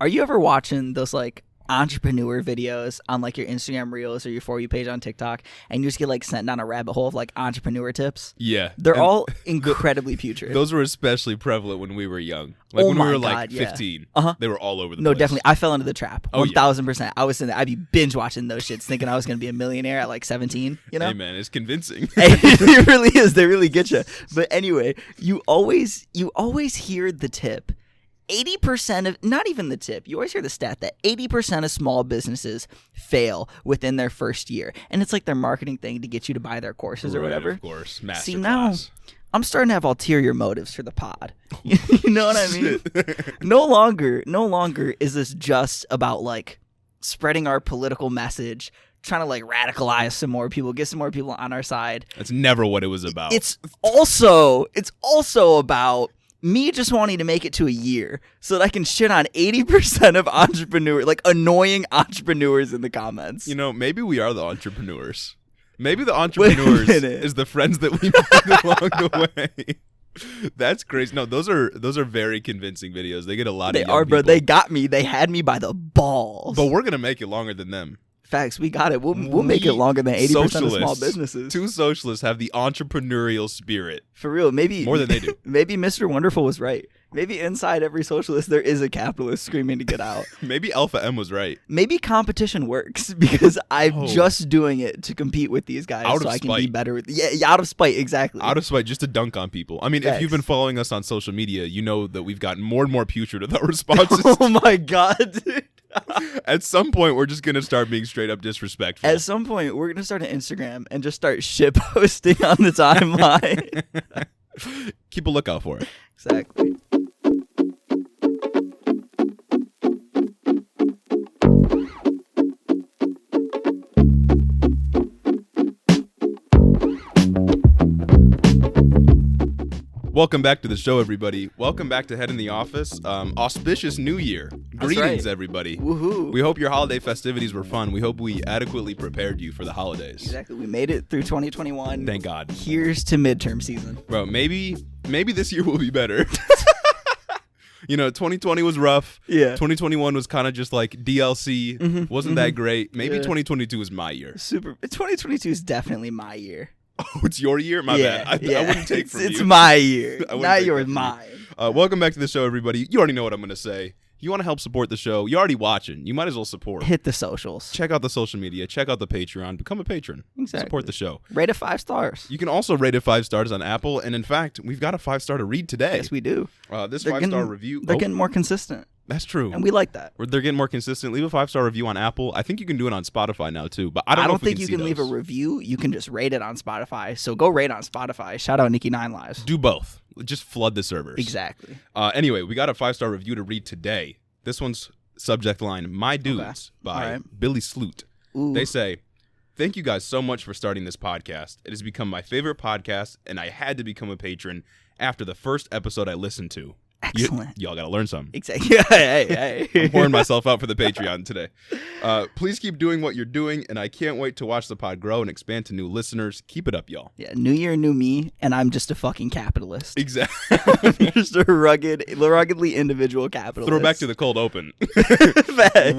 Are you ever watching those like entrepreneur videos on like your Instagram Reels or your For You page on TikTok, and you just get like sent down a rabbit hole of like entrepreneur tips? Yeah. They're all incredibly putrid. Those were especially prevalent when we were young. Like when we were like 15. Uh-huh. They were all over the place. No, definitely. I fell into the trap. Oh, 1,000%. I was in there. I'd be binge watching those shits thinking I was going to be a millionaire at like 17, you know? Hey, man, it's convincing. It really is. They really get you. But anyway, you always hear the tip. 80% of, not even the tip, you always hear the stat that 80% of small businesses fail within their first year. And it's like their marketing thing to get you to buy their courses or whatever. Of course. Masterclass. See, now I'm starting to have ulterior motives for the pod. You know what I mean? No longer is this just about like spreading our political message, trying to like radicalize some more people, get some more people on our side. That's never what it was about. It's also about me just wanting to make it to a year so that I can shit on 80% of entrepreneurs, like annoying entrepreneurs in the comments. You know, maybe we are the entrepreneurs. Maybe the entrepreneurs is the friends that we made along the way. That's crazy. No, those are very convincing videos. They get a lot of young people. Bro. They got me. They had me by the balls. But we're going to make it longer than them. Facts, we got it. We'll make it longer than 80% of small businesses. Two socialists have the entrepreneurial spirit. For real, maybe more than they do. Maybe Mr. Wonderful was right. Maybe inside every socialist there is a capitalist screaming to get out. Maybe Alpha M was right. Maybe competition works because I'm just doing it to compete with these guys so I can be better. Yeah, out of spite, exactly. Out of spite, just to dunk on people. I mean, if you've been following us on social media, you know that we've gotten more and more putrid with our responses. Oh my god, dude. At some point, we're just going to start being straight up disrespectful. At some point, we're going to start an Instagram and just start shit posting on the timeline. Keep a lookout for it. Exactly. Welcome back to the show, everybody. Welcome back to Head in the Office. Auspicious New Year. Greetings, everybody. Woohoo. We hope your holiday festivities were fun. We hope we adequately prepared you for the holidays. Exactly. We made it through 2021. Thank God. Here's to midterm season. Bro, maybe this year will be better. You know, 2020 was rough. Yeah. 2021 was kind of just like DLC. Wasn't that great. Maybe 2022 is my year. 2022 is definitely my year. Oh, it's your year? My bad. I wouldn't take from you. It's my year. Not yours, mine. Welcome back to the show, everybody. You already know what I'm going to say. You want to help support the show. You're already watching. You might as well support. Hit the socials. Check out the social media. Check out the Patreon. Become a patron. Exactly. Support the show. Rate it 5 stars. You can also rate it 5 stars on Apple. And in fact, we've got a 5-star to read today. Yes, we do. This 5-star review. They're getting more consistent. That's true. And we like that. They're getting more consistent. Leave a 5-star review on Apple. I think you can do it on Spotify now, too. But I don't think you can leave a review. You can just rate it on Spotify. So go rate on Spotify. Shout out Nikki 9 Lives. Do both. Just flood the servers. Exactly. Anyway, we got a 5-star review to read today. This one's subject line, My Dudes, by Billy Sloot. Ooh. They say, thank you guys so much for starting this podcast. It has become my favorite podcast, and I had to become a patron after the first episode I listened to. Excellent. Y'all got to learn something. Exactly. Hey. I'm pouring myself out for the Patreon today. Please keep doing what you're doing, and I can't wait to watch the pod grow and expand to new listeners. Keep it up, y'all. Yeah, new year, new me, and I'm just a fucking capitalist. Exactly. Just a ruggedly individual capitalist. Throw back to the cold open.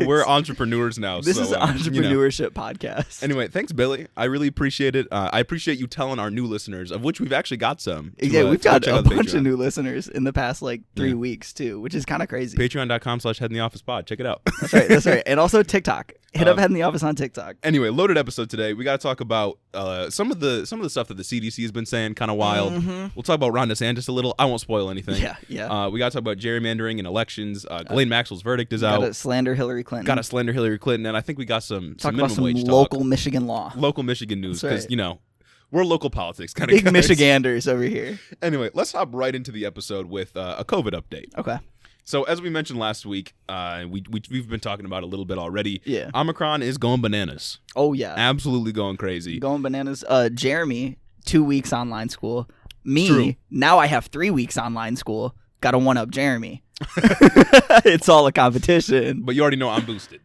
We're entrepreneurs now. This is an entrepreneurship podcast. Anyway, thanks, Billy. I really appreciate it. I appreciate you telling our new listeners, of which we've actually got some. We've got a bunch of new listeners in the past, 3 weeks too, which is kind of crazy. Patreon.com/headintheofficepod. Check it out. That's right. And also TikTok. Hit up Head in the Office on TikTok. Anyway, loaded episode today. We got to talk about some of the stuff that the CDC has been saying, kind of wild. We'll talk about Ron Desantis a little. I won't spoil anything. Yeah. We got to talk about gerrymandering and elections. Ghislaine Maxwell's verdict is out. Got to slander Hillary Clinton. And I think we got some talk minimum about some wage local talk. Michigan law. Local Michigan news, because we're local politics kind of big guys. Michiganders over here. Anyway, let's hop right into the episode with a COVID update. Okay. So as we mentioned last week, we've been talking about it a little bit already. Yeah. Omicron is going bananas. Oh yeah. Absolutely going crazy. Going bananas. Jeremy, 2 weeks online school. Me, True. Now I have 3 weeks online school. Got to one up Jeremy. It's all a competition. But you already know I'm boosted.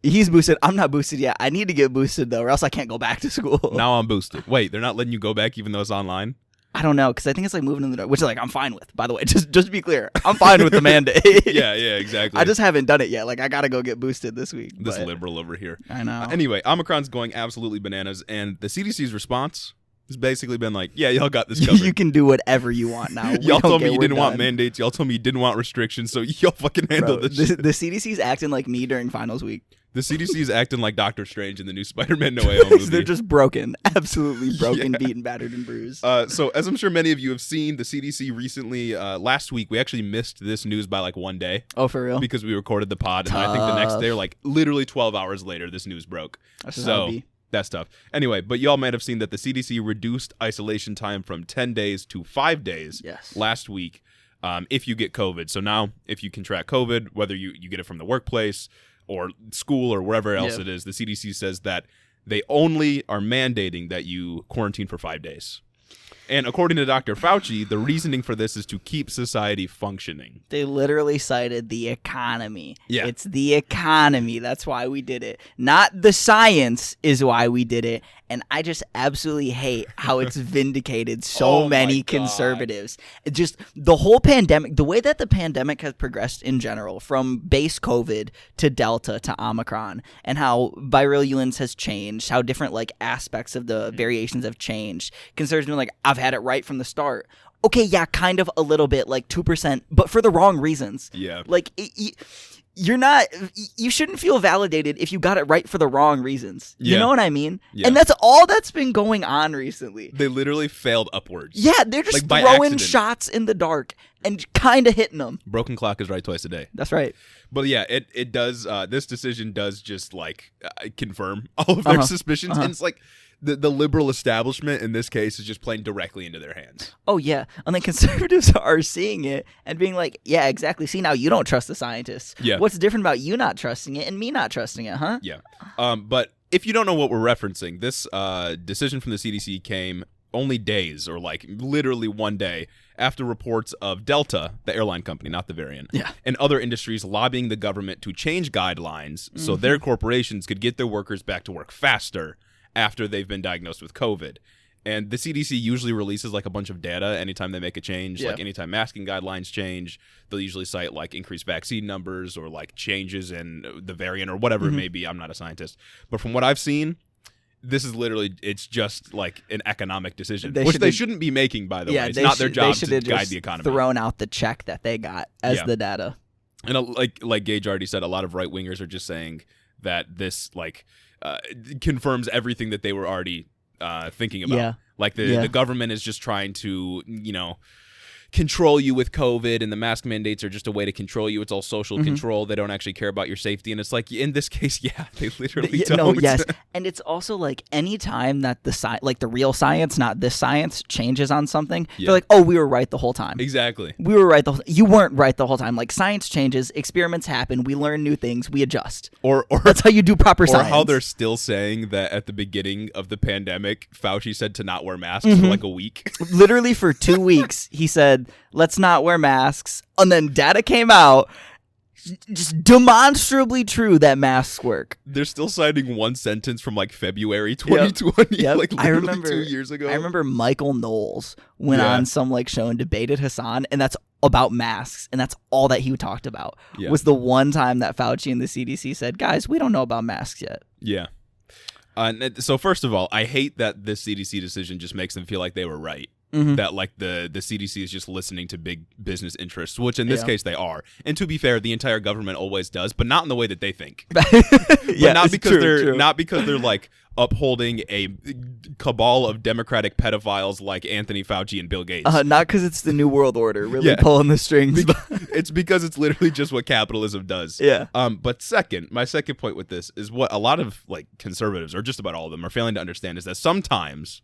He's boosted. I'm not boosted yet. I need to get boosted though, or else I can't go back to school. Now I'm boosted. Wait, they're not letting you go back even though it's online? I don't know, because I think it's like moving in the dark, which is like I'm fine with, by the way. Just to be clear, I'm fine with the mandate. Yeah, exactly. I just haven't done it yet. Like I gotta go get boosted this week. This liberal over here. I know. Anyway, Omicron's going absolutely bananas, and the CDC's response has basically been like, yeah, y'all got this covered. You can do whatever you want now. Y'all told me you didn't want mandates. Y'all told me you didn't want restrictions, so y'all fucking handle this shit. The CDC's acting like me during finals week. The CDC is acting like Doctor Strange in the new Spider-Man No Way Home movie. They're just broken. Absolutely broken, beaten, battered, and bruised. So as I'm sure many of you have seen, the CDC recently, last week, we actually missed this news by like 1 day. Oh, for real? Because we recorded the pod. And I think the next day, or like literally 12 hours later, this news broke. That's tough. Anyway, but y'all might have seen that the CDC reduced isolation time from 10 days to 5 days last week if you get COVID. So now, if you contract COVID, whether you get it from the workplace or school or wherever else it is, the CDC says that they only are mandating that you quarantine for 5 days. And according to Dr. Fauci, the reasoning for this is to keep society functioning. They literally cited the economy. Yeah. It's the economy. That's why we did it. Not the science is why we did it. And I just absolutely hate how it's vindicated so many conservatives. Just the whole pandemic, the way that the pandemic has progressed in general, from base COVID to Delta to Omicron, and how virulence has changed, how different like aspects of the variations have changed. Conservatives are like, I've had it right from the start. Okay, yeah, kind of a little bit, like 2%, but for the wrong reasons. Yeah. Like, you shouldn't feel validated if you got it right for the wrong reasons. You know what I mean? Yeah. And that's all that's been going on recently. They literally failed upwards. Yeah, they're just like throwing shots in the dark and kind of hitting them. Broken clock is right twice a day. That's right. But yeah, it does, this decision does just like confirm all of their suspicions. And it's like, the liberal establishment in this case is just playing directly into their hands. Oh, yeah. And the conservatives are seeing it and being like, yeah, exactly. See, now you don't trust the scientists. Yeah. What's different about you not trusting it and me not trusting it, huh? Yeah. But if you don't know what we're referencing, this decision from the CDC came only days, or like literally 1 day, after reports of Delta, the airline company, not the variant, and other industries lobbying the government to change guidelines so their corporations could get their workers back to work faster after they've been diagnosed with COVID. And the CDC usually releases like a bunch of data anytime they make a change. Like anytime masking guidelines change, they'll usually cite like increased vaccine numbers or like changes in the variant or whatever it may be. I'm not a scientist. But from what I've seen, this is literally, it's just like an economic decision, which they shouldn't be making, by the way. It's not their job to guide the economy. Thrown out the check that they got as the data. And like Gage already said, a lot of right-wingers are just saying that this like confirms everything that they were already thinking about. Yeah. Like the government is just trying to, control you with COVID, and the mask mandates are just a way to control you. It's all social control. They don't actually care about your safety. And it's like, in this case, they literally don't. No, yes. And it's also like any time that the real science, not this science, changes on something, they're like, oh, we were right the whole time. Exactly. We were right you weren't right the whole time. Like, science changes, experiments happen, we learn new things, we adjust. Or that's how you do proper science. Or how they're still saying that at the beginning of the pandemic, Fauci said to not wear masks for like a week. Literally for 2 weeks, he said, let's not wear masks. And then data came out, just demonstrably true that masks work. They're still citing one sentence from like February 2020, like literally 2 years ago. I remember Michael Knowles went on some like show and debated Hassan, and that's about masks, and that's all that he talked about. Was the one time that Fauci and the CDC said, guys, we don't know about masks yet. Yeah. So first of all, I hate that this CDC decision just makes them feel like they were right. That like the CDC is just listening to big business interests, which in this case they are. And to be fair, the entire government always does, but not in the way that they think. Not because they're like upholding a cabal of Democratic pedophiles like Anthony Fauci and Bill Gates. Not because it's the New World Order really pulling the strings. It's because it's literally just what capitalism does. Yeah. But my second point with this is what a lot of like conservatives, or just about all of them, are failing to understand is that sometimes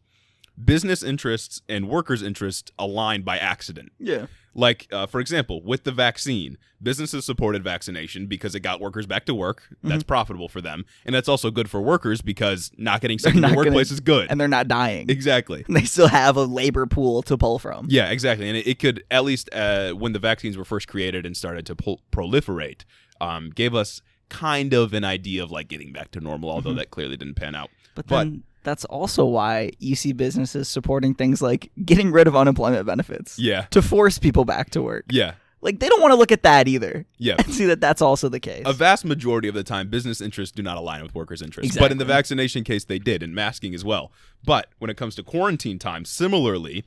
business interests and workers' interests align by accident. Yeah. Like, for example, with the vaccine, businesses supported vaccination because it got workers back to work. That's profitable for them. And that's also good for workers because not getting sick in the workplace is good. And they're not dying. Exactly. They still have a labor pool to pull from. Yeah, exactly. And it could, at least when the vaccines were first created and started to proliferate, gave us kind of an idea of like getting back to normal, although that clearly didn't pan out. But then That's also why you see businesses supporting things like getting rid of unemployment benefits. Yeah. To force people back to work. Yeah. Like, they don't want to look at that either. Yeah. And see that that's also the case. A vast majority of the time, business interests do not align with workers' interests. Exactly. But in the vaccination case, they did, and masking as well. But when it comes to quarantine time, similarly,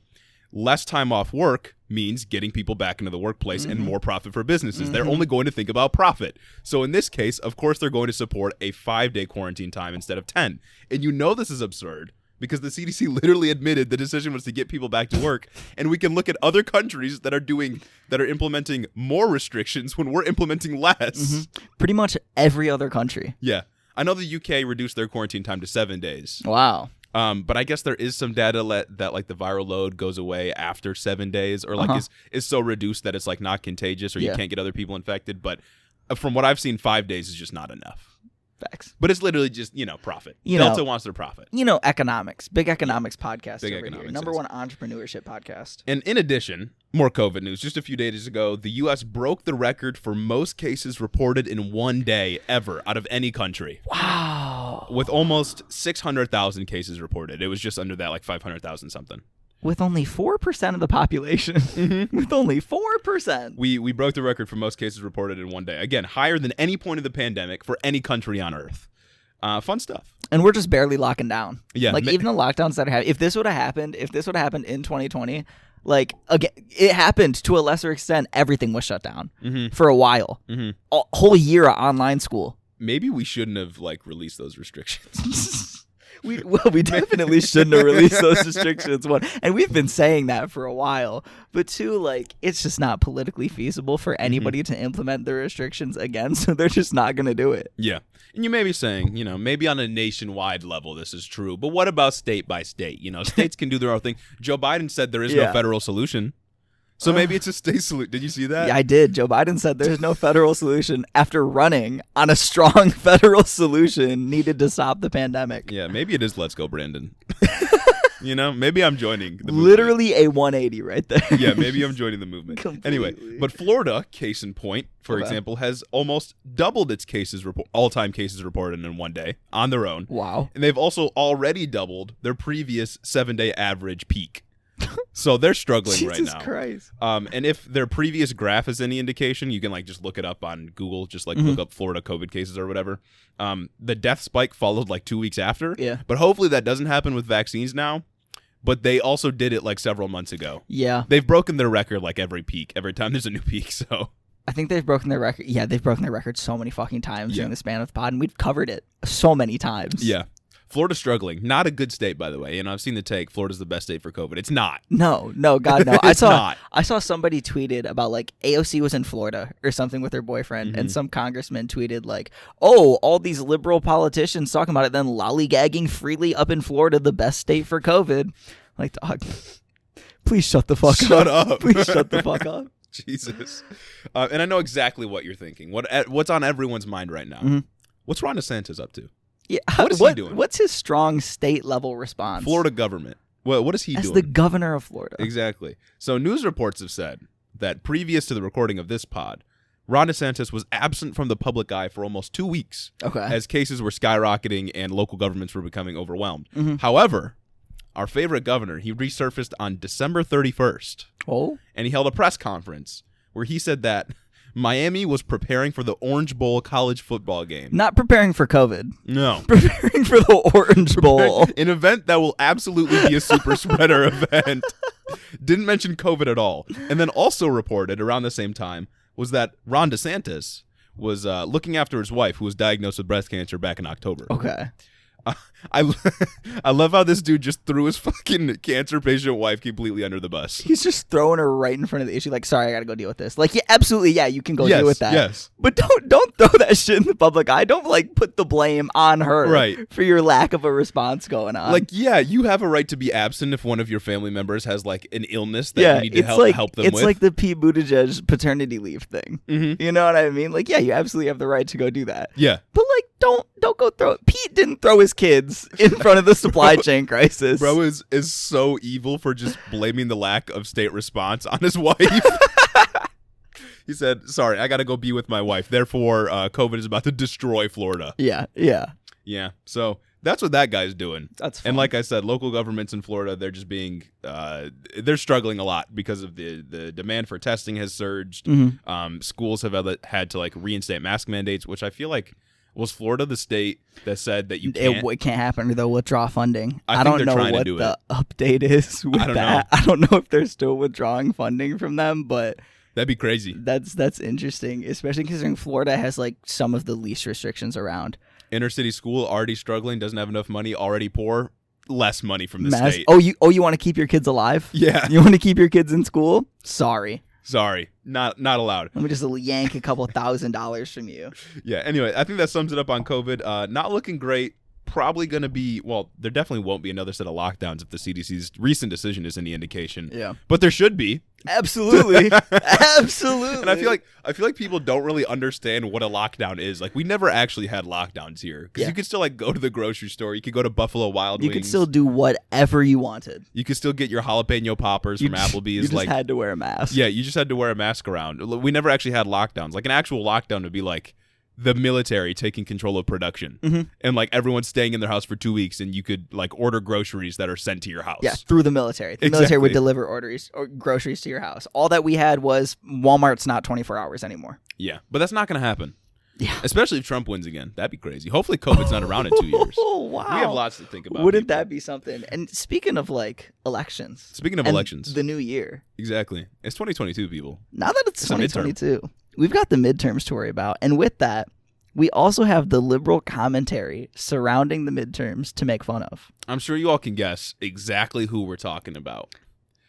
less time off work means getting people back into the workplace and more profit for businesses. They're only going to think about profit. So in this case, of course, they're going to support a 5-day quarantine time instead of 10. And you know this is absurd because the CDC literally admitted the decision was to get people back to work. And we can look at other countries that are implementing more restrictions when we're implementing less. Pretty much every other country. Yeah. I know the UK reduced their quarantine time to 7 days. Wow. But I guess there is some data that like the viral load goes away after 7 days, or like is so reduced that it's like not contagious, or you can't get other people infected. But from what I've seen, 5 days is just not enough. Facts. But it's literally just, profit. Delta wants their profit. Economics. Big economics podcast Big over economics here. Number one entrepreneurship podcast. And in addition, more COVID news. Just a few days ago, the U.S. broke the record for most cases reported in one day ever out of any country. Wow. With almost 600,000 cases reported. It was just under that, like 500,000 something. With only 4% of the population. With only 4%. We broke the record for most cases reported in one day. Again, higher than any point of the pandemic for any country on Earth. Fun stuff. And we're just barely locking down. Yeah. Like, even the lockdowns that have, if this would have happened in 2020, like, again, it happened to a lesser extent. Everything was shut down for a while. A whole year of online school. Maybe we shouldn't have, like, released those restrictions. We definitely shouldn't have released those restrictions. One, and we've been saying that for a while. But two, like, it's just not politically feasible for anybody to implement the restrictions again, so they're just not going to do it. Yeah. And you may be saying, maybe on a nationwide level this is true, but what about state by state? States can do their own thing. Joe Biden said there is no federal solution. So maybe it's a state solution. Did you see that? Yeah, I did. Joe Biden said there's no federal solution after running on a strong federal solution needed to stop the pandemic. Yeah, maybe it is Let's Go, Brandon. Maybe I'm joining the movement. Literally a 180 right there. Yeah, maybe I'm joining the movement. Completely. Anyway, but Florida, case in point, for example, has almost doubled its all-time cases reported in one day on their own. Wow. And they've also already doubled their previous 7-day average peak. So they're struggling right now. Jesus Christ. And if their previous graph is any indication, you can like just look it up on Google, just like look up Florida COVID cases or whatever. The death spike followed like 2 weeks after. Yeah. But hopefully that doesn't happen with vaccines now. But they also did it like several months ago. Yeah. They've broken their record like every time there's a new peak. So I think they've broken their record. Yeah, they've broken their record so many fucking times during the span of the pod, and we've covered it so many times. Yeah. Florida's struggling. Not a good state, by the way. I've seen the take. Florida's the best state for COVID. It's not. No, God, no. It's not. I saw somebody tweeted about like AOC was in Florida or something with her boyfriend, and some congressman tweeted like, "Oh, all these liberal politicians talking about it, then lollygagging freely up in Florida, the best state for COVID." Like, dog, please shut the fuck up. Shut up. Please shut the fuck up. Jesus. And I know exactly what you're thinking. What's on everyone's mind right now? What's Ron Desantis up to? Yeah, what is he doing? What's his strong state level response? Florida government. What is he doing? As the governor of Florida. Exactly. So news reports have said that previous to the recording of this pod, Ron Desantis was absent from the public eye for almost 2 weeks. Okay. As cases were skyrocketing and local governments were becoming overwhelmed. However, our favorite governor, he resurfaced on December 31st. Oh. And he held a press conference where he said that Miami was preparing for the Orange Bowl college football game. Not preparing for COVID. No. Preparing for the Orange Bowl. An event that will absolutely be a super spreader event. Didn't mention COVID at all. And then also reported around the same time was that Ron DeSantis was looking after his wife who was diagnosed with breast cancer back in October. Okay. I love how this dude just threw his fucking cancer patient wife completely under the bus. He's just throwing her right in front of the issue. Like, sorry, I gotta go deal with this. Like, yeah, absolutely, yeah, you can go deal with that. Yes. But don't throw that shit in the public eye. Don't like put the blame on her for your lack of a response going on. Like, yeah, you have a right to be absent if one of your family members has like an illness that you need to help them with. It's like the Pete Buttigieg paternity leave thing. You know what I mean? Like, yeah, you absolutely have the right to go do that. Yeah. But like, don't go throw it. Pete didn't throw his kids in front of the supply chain crisis. Bro is so evil for just blaming the lack of state response on his wife. He said, sorry, I got to go be with my wife. Therefore, COVID is about to destroy Florida. Yeah. Yeah. So That's what that guy's doing. That's fun. And like I said, local governments in Florida, they're just being they're struggling a lot because of the demand for testing has surged. Schools have had to like reinstate mask mandates, which I feel like was Florida the state that said that you can't. It can't happen, or they'll withdraw funding. I don't know trying what to do the update is with that. I don't know if they're still withdrawing funding from them, but that'd be crazy. That's interesting, especially considering Florida has like some of the least restrictions around. Inner city school already struggling, doesn't have enough money, already poor, less money from the state. Oh, you want to keep your kids alive? Yeah. You want to keep your kids in school? Sorry, not allowed. Let me just yank a couple $1,000 from you. Yeah. Anyway, I think that sums it up on COVID. Not looking great. Probably going to be, well, there definitely won't be another set of lockdowns if the CDC's recent decision is any indication. Yeah. But there should be. Absolutely. Absolutely. And I feel like people don't really understand what a lockdown is. Like, we never actually had lockdowns here. Because you could still like go to the grocery store. You could go to Buffalo Wild Wings. You could still do whatever you wanted. You could still get your jalapeno poppers from Applebee's. You just had to wear a mask. Yeah, you just had to wear a mask around. We never actually had lockdowns. Like, an actual lockdown would be like the military taking control of production and like everyone's staying in their house for 2 weeks and you could like order groceries that are sent to your house. Yeah, through the military. The military would deliver orders or groceries to your house. All that we had was Walmart's not 24 hours anymore. Yeah, but that's not going to happen. Yeah. Especially if Trump wins again. That'd be crazy. Hopefully COVID's not around in 2 years. Oh, wow. We have lots to think about. Wouldn't that be something? And speaking of like elections. Speaking of elections. The new year. Exactly. It's 2022, people. Now that it's 2022, we've got the midterms to worry about. And with that, we also have the liberal commentary surrounding the midterms to make fun of. I'm sure you all can guess exactly who we're talking about.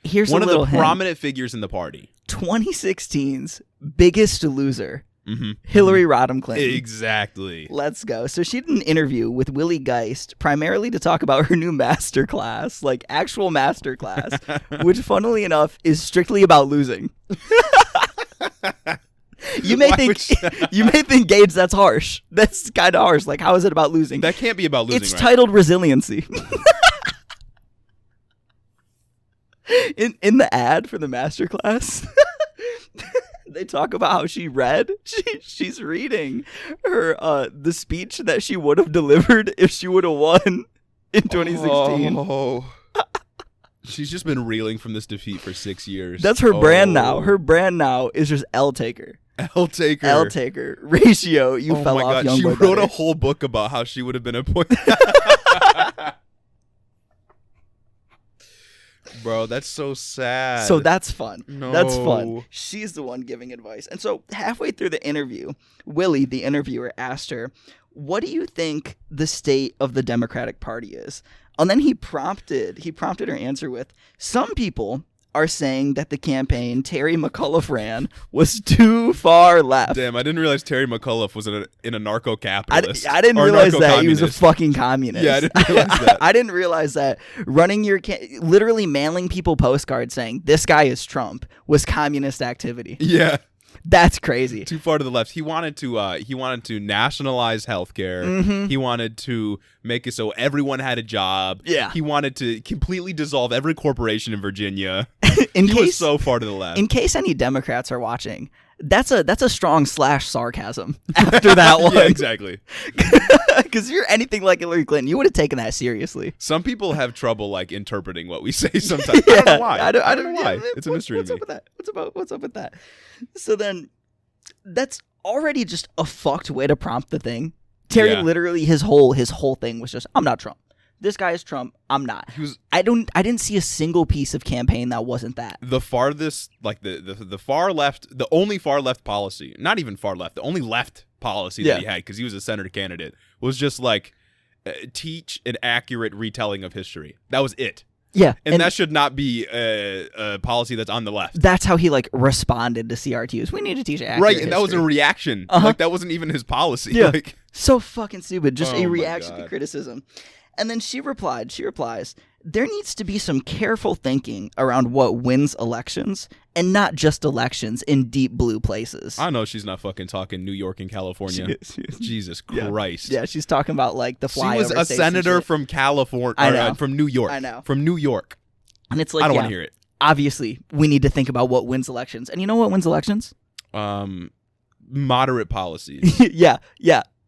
Here's one a of little the prominent figures in the party. 2016's biggest loser, Hillary Rodham Clinton. Exactly. Let's go. So she did an interview with Willie Geist, primarily to talk about her new masterclass, like actual masterclass, which funnily enough is strictly about losing. You may think, Gage, that's harsh. That's kind of harsh. Like, how is it about losing? That can't be about losing, It's right? titled Resiliency. In the ad for the masterclass, they talk about how she read. She's reading her the speech that she would have delivered if she would have won in 2016. Oh. She's just been reeling from this defeat for 6 years. That's her brand now. Her brand now is just L taker. L taker. L taker. Ratio. You fell off, young boy. She wrote a whole book about how she would have been appointed. Bro, that's so sad. So that's fun. No. That's fun. She's the one giving advice. And so halfway through the interview, Willie, the interviewer, asked her, "What do you think the state of the Democratic Party is?" And then he prompted her answer with, "Some people are saying that the campaign Terry McAuliffe ran was too far left." Damn, I didn't realize Terry McAuliffe was in a narco-capitalist. I didn't realize that he was a fucking communist. Yeah, I didn't realize that. I didn't realize that running literally mailing people postcards saying this guy is Trump was communist activity. Yeah. That's crazy. Too far to the left. He wanted to nationalize healthcare. He wanted to make it so everyone had a job. Yeah. He wanted to completely dissolve every corporation in Virginia. He was so far to the left. In case any Democrats are watching, that's a strong sarcasm after that one. Yeah, exactly. Because if you're anything like Hillary Clinton, you would have taken that seriously. Some people have trouble like interpreting what we say sometimes. I don't know why. I don't know why. It's a mystery to me. What's up with that? What's up with that? So then, that's already just a fucked way to prompt the thing. Terry literally his whole thing was just, I'm not Trump. This guy is Trump. I'm not. I didn't see a single piece of campaign that wasn't that. The farthest, like the far left, the only far left policy, not even far left, the only left policy that he had, because he was a senator candidate, was just like teach an accurate retelling of history. That was it. Yeah. And that should not be a policy that's on the left. That's how he like responded to CRTs. We need to teach accurate right, and history. that was a reaction. Like that wasn't even his policy. Yeah. Like, so fucking stupid. Just a my reaction God. to criticism. And then she replies, there needs to be some careful thinking around what wins elections, and not just elections in deep blue places. I know she's not fucking talking New York and California. Jesus Christ. Yeah, she's talking about like the flyover. She was a senator from California. I know. From New York. I know. From New York. And it's like, I don't want to hear it. Obviously, we need to think about what wins elections. And you know what wins elections? Moderate policies. Yeah.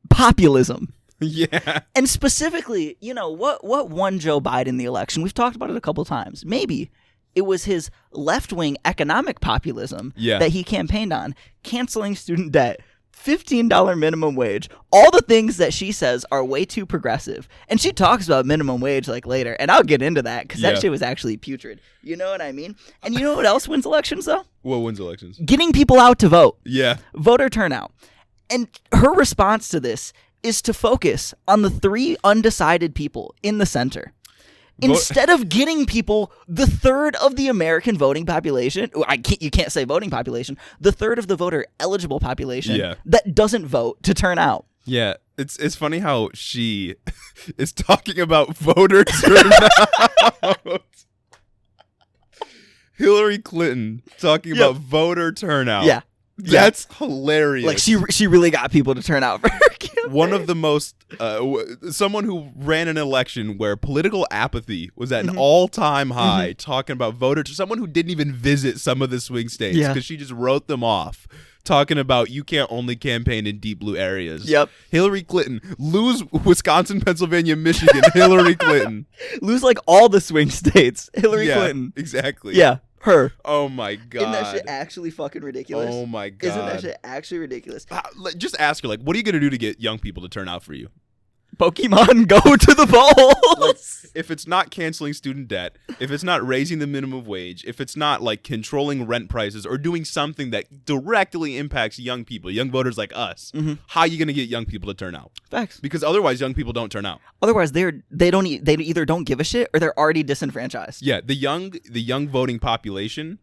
Populism. Yeah. And specifically, what won Joe Biden the election? We've talked about it a couple times. Maybe it was his left-wing economic populism that he campaigned on, canceling student debt, $15 minimum wage, all the things that she says are way too progressive. And she talks about minimum wage later, and I'll get into that because that shit was actually putrid. You know what I mean? And you know what else wins elections, though? What wins elections? Getting people out to vote. Yeah. Voter turnout. And her response to this is to focus on the 3 undecided people in the center. Instead of getting people, the third of the American voting population, you can't say voting population, the third of the voter eligible population that doesn't vote to turn out. Yeah, it's funny how she is talking about voter turnout. Hillary Clinton talking about voter turnout. Yeah. That's hilarious. Like she really got people to turn out for her campaign. One of the most someone who ran an election where political apathy was at an all-time high, talking about someone who didn't even visit some of the swing states because she just wrote them off, talking about you can't only campaign in deep blue areas. Yep. Hillary Clinton lose Wisconsin, Pennsylvania, Michigan. Hillary Clinton lose all the swing states. Hillary Clinton. Exactly. Yeah. Her. Oh my God. Isn't that shit actually fucking ridiculous? Oh my God. Isn't that shit actually ridiculous? Just ask her, what are you going to do to get young people to turn out for you? Pokemon, go to the polls. If it's not canceling student debt, if it's not raising the minimum wage, if it's not controlling rent prices or doing something that directly impacts young people, young voters like us, how are you going to get young people to turn out? Facts. Because otherwise young people don't turn out. Otherwise they either don't give a shit or they're already disenfranchised. Yeah, the young voting population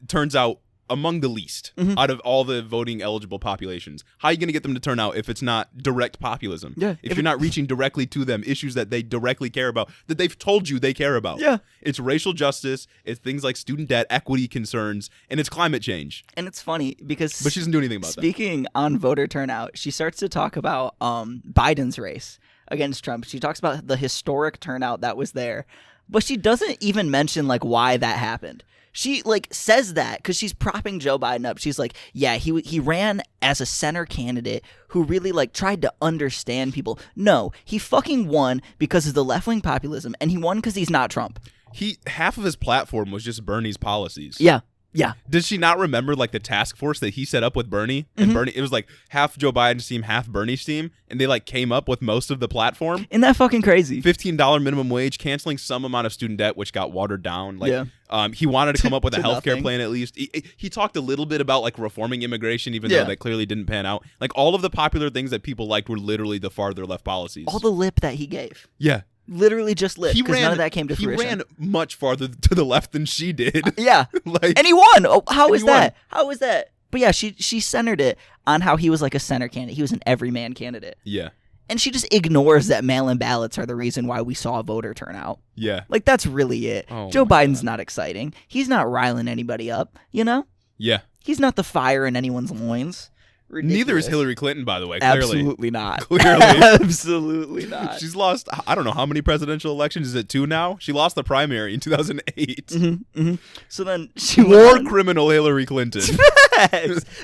turns out among the least out of all the voting eligible populations. How are you going to get them to turn out if it's not direct populism? Yeah. If you're not reaching directly to them, issues that they directly care about, that they've told you they care about. Yeah. It's racial justice, it's things like student debt, equity concerns, and it's climate change. And it's funny because... But she doesn't do anything about Speaking on voter turnout, she starts to talk about Biden's race against Trump. She talks about the historic turnout that was there. But she doesn't even mention why that happened. She says that because she's propping Joe Biden up. She's like, yeah, he ran as a center candidate who really tried to understand people. No, he fucking won because of the left-wing populism, and he won because he's not Trump. Half of his platform was just Bernie's policies. Yeah. Yeah. Did she not remember the task force that he set up with Bernie? And Bernie, it was half Joe Biden's team, half Bernie's team, and they came up with most of the platform. Isn't that fucking crazy? $15 minimum wage, canceling some amount of student debt, which got watered down. He wanted to come up with a healthcare plan at least. He talked a little bit about reforming immigration, even though that clearly didn't pan out. All of the popular things that people liked were literally the farther left policies. All the lip that he gave. Yeah. Literally just lit, because none of that came to fruition. He ran much farther to the left than she did. Yeah. And he won. Oh, how is that? How is that? But yeah, she centered it on how he was a center candidate. He was an everyman candidate. Yeah. And she just ignores that mail-in ballots are the reason why we saw voter turnout. Yeah. That's really it. Oh, Joe Biden's not exciting. He's not riling anybody up, Yeah. He's not the fire in anyone's loins. Ridiculous. Neither is Hillary Clinton, by the way. Clearly. Absolutely not. Clearly. Absolutely not. She's lost, I don't know how many presidential elections. Is it 2 now? She lost the primary in 2008. So then she War criminal Hillary Clinton.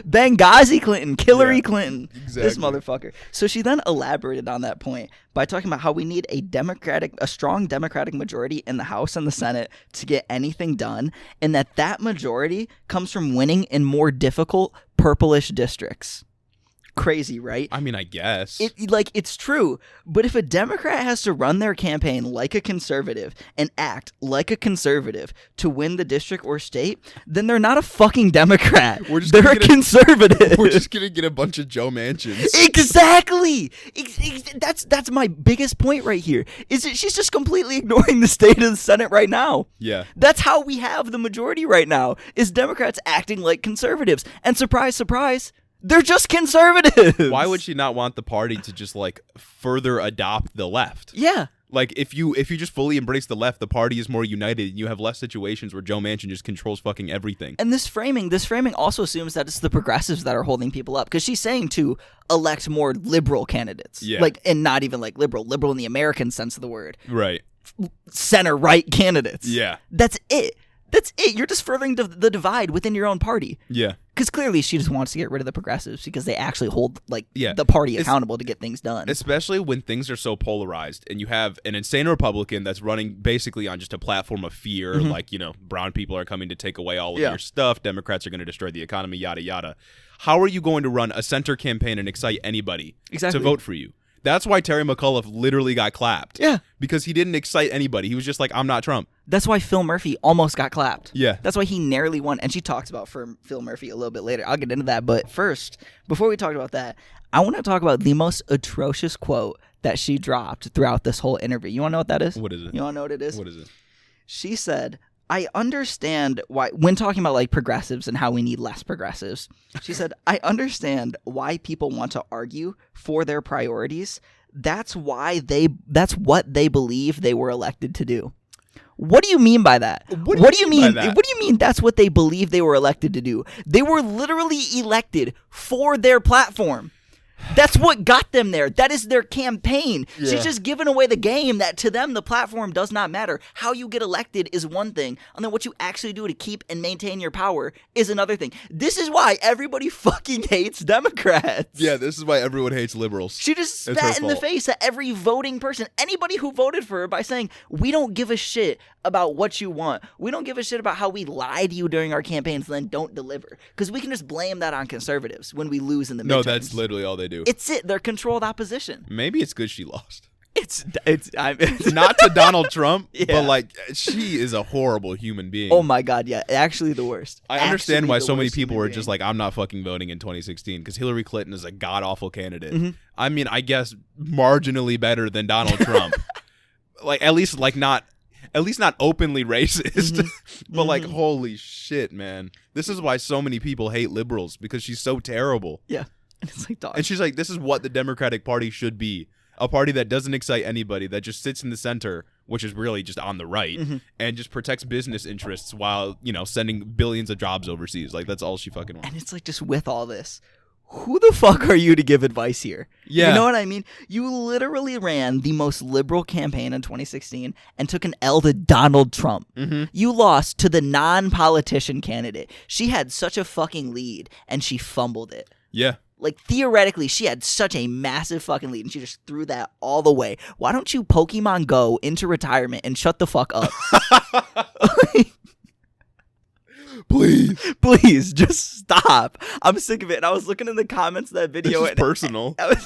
Benghazi Clinton. Hillary Clinton. Exactly. This motherfucker. So she then elaborated on that point by talking about how we need a strong Democratic majority in the House and the Senate to get anything done, and that majority comes from winning in more difficult purplish districts. Crazy, right? I mean, I guess. It's true. But if a Democrat has to run their campaign like a conservative and act like a conservative to win the district or state, then they're not a fucking Democrat. They're a conservative. We're just going to get a bunch of Joe Manchins. Exactly. That's my biggest point right here. Is that she's just completely ignoring the state of the Senate right now. Yeah. That's how we have the majority right now, is Democrats acting like conservatives. And surprise, surprise, they're just conservatives. Why would she not want the party to just further adopt the left? Yeah. If you just fully embrace the left, the party is more united and you have less situations where Joe Manchin just controls fucking everything. And this framing also assumes that it's the progressives that are holding people up, because she's saying to elect more liberal candidates. Yeah. And not even liberal in the American sense of the word. Right. Center right candidates. Yeah. That's it. That's it. You're just furthering the divide within your own party. Yeah. Because clearly she just wants to get rid of the progressives because they actually hold Yeah. the party accountable to get things done. Especially when things are so polarized and you have an insane Republican that's running basically on just a platform of fear, like, brown people are coming to take away all of your stuff, Democrats are going to destroy the economy, yada, yada. How are you going to run a center campaign and excite anybody to vote for you? That's why Terry McAuliffe literally got clapped. Yeah. Because he didn't excite anybody. He was just like, I'm not Trump. That's why Phil Murphy almost got clapped. Yeah. That's why he narrowly won. And she talks about Phil Murphy a little bit later. I'll get into that. But first, before we talk about that, I want to talk about the most atrocious quote that she dropped throughout this whole interview. You want to know what that is? What is it? You want to know what it is? What is it? She said, I understand why, when talking about like progressives and how we need less progressives, she said, I understand why people want to argue for their priorities. That's what they believe they were elected to do. What do you mean by that? What do you mean? What do you mean that's what they believe they were elected to do? They were literally elected for their platform. That's what got them there. That is their campaign. Yeah. She's just giving away the game that to them the platform does not matter. How you get elected is one thing, and then what you actually do to keep and maintain your power is another thing. This is why everybody fucking hates Democrats. Yeah, this is why everyone hates liberals. She just spat in the face at every voting person, anybody who voted for her by saying, we don't give a shit about what you want. We don't give a shit about how we lied to you during our campaigns and then don't deliver. Because we can just blame that on conservatives when we lose in the midterms. No, that's literally all they do. It's it. They're controlled opposition. Maybe it's good she lost. It's not to Donald Trump, yeah. but like she is a horrible human being. Oh my God, yeah, actually the worst. I understand why so many people were just like, I'm not fucking voting in 2016 because Hillary Clinton is a god awful candidate. Mm-hmm. I mean, I guess marginally better than Donald Trump. Like at least not openly racist, mm-hmm. but like holy shit, man, this is why so many people hate liberals because she's so terrible. Yeah. It's like dog. And she's like, this is what the Democratic Party should be. A party that doesn't excite anybody, that just sits in the center, which is really just on the right, mm-hmm. and just protects business interests while, sending billions of jobs overseas. Like, that's all she fucking wants. And it's like, just with all this, who the fuck are you to give advice here? Yeah. You know what I mean? You literally ran the most liberal campaign in 2016 and took an L to Donald Trump. Mm-hmm. You lost to the non-politician candidate. She had such a fucking lead, and she fumbled it. Yeah. Like, theoretically, she had such a massive fucking lead, and she just threw that all the way. Why don't you Pokemon Go into retirement and shut the fuck up? Please, just stop. I'm sick of it. And I was looking in the comments of that video. This is personal. I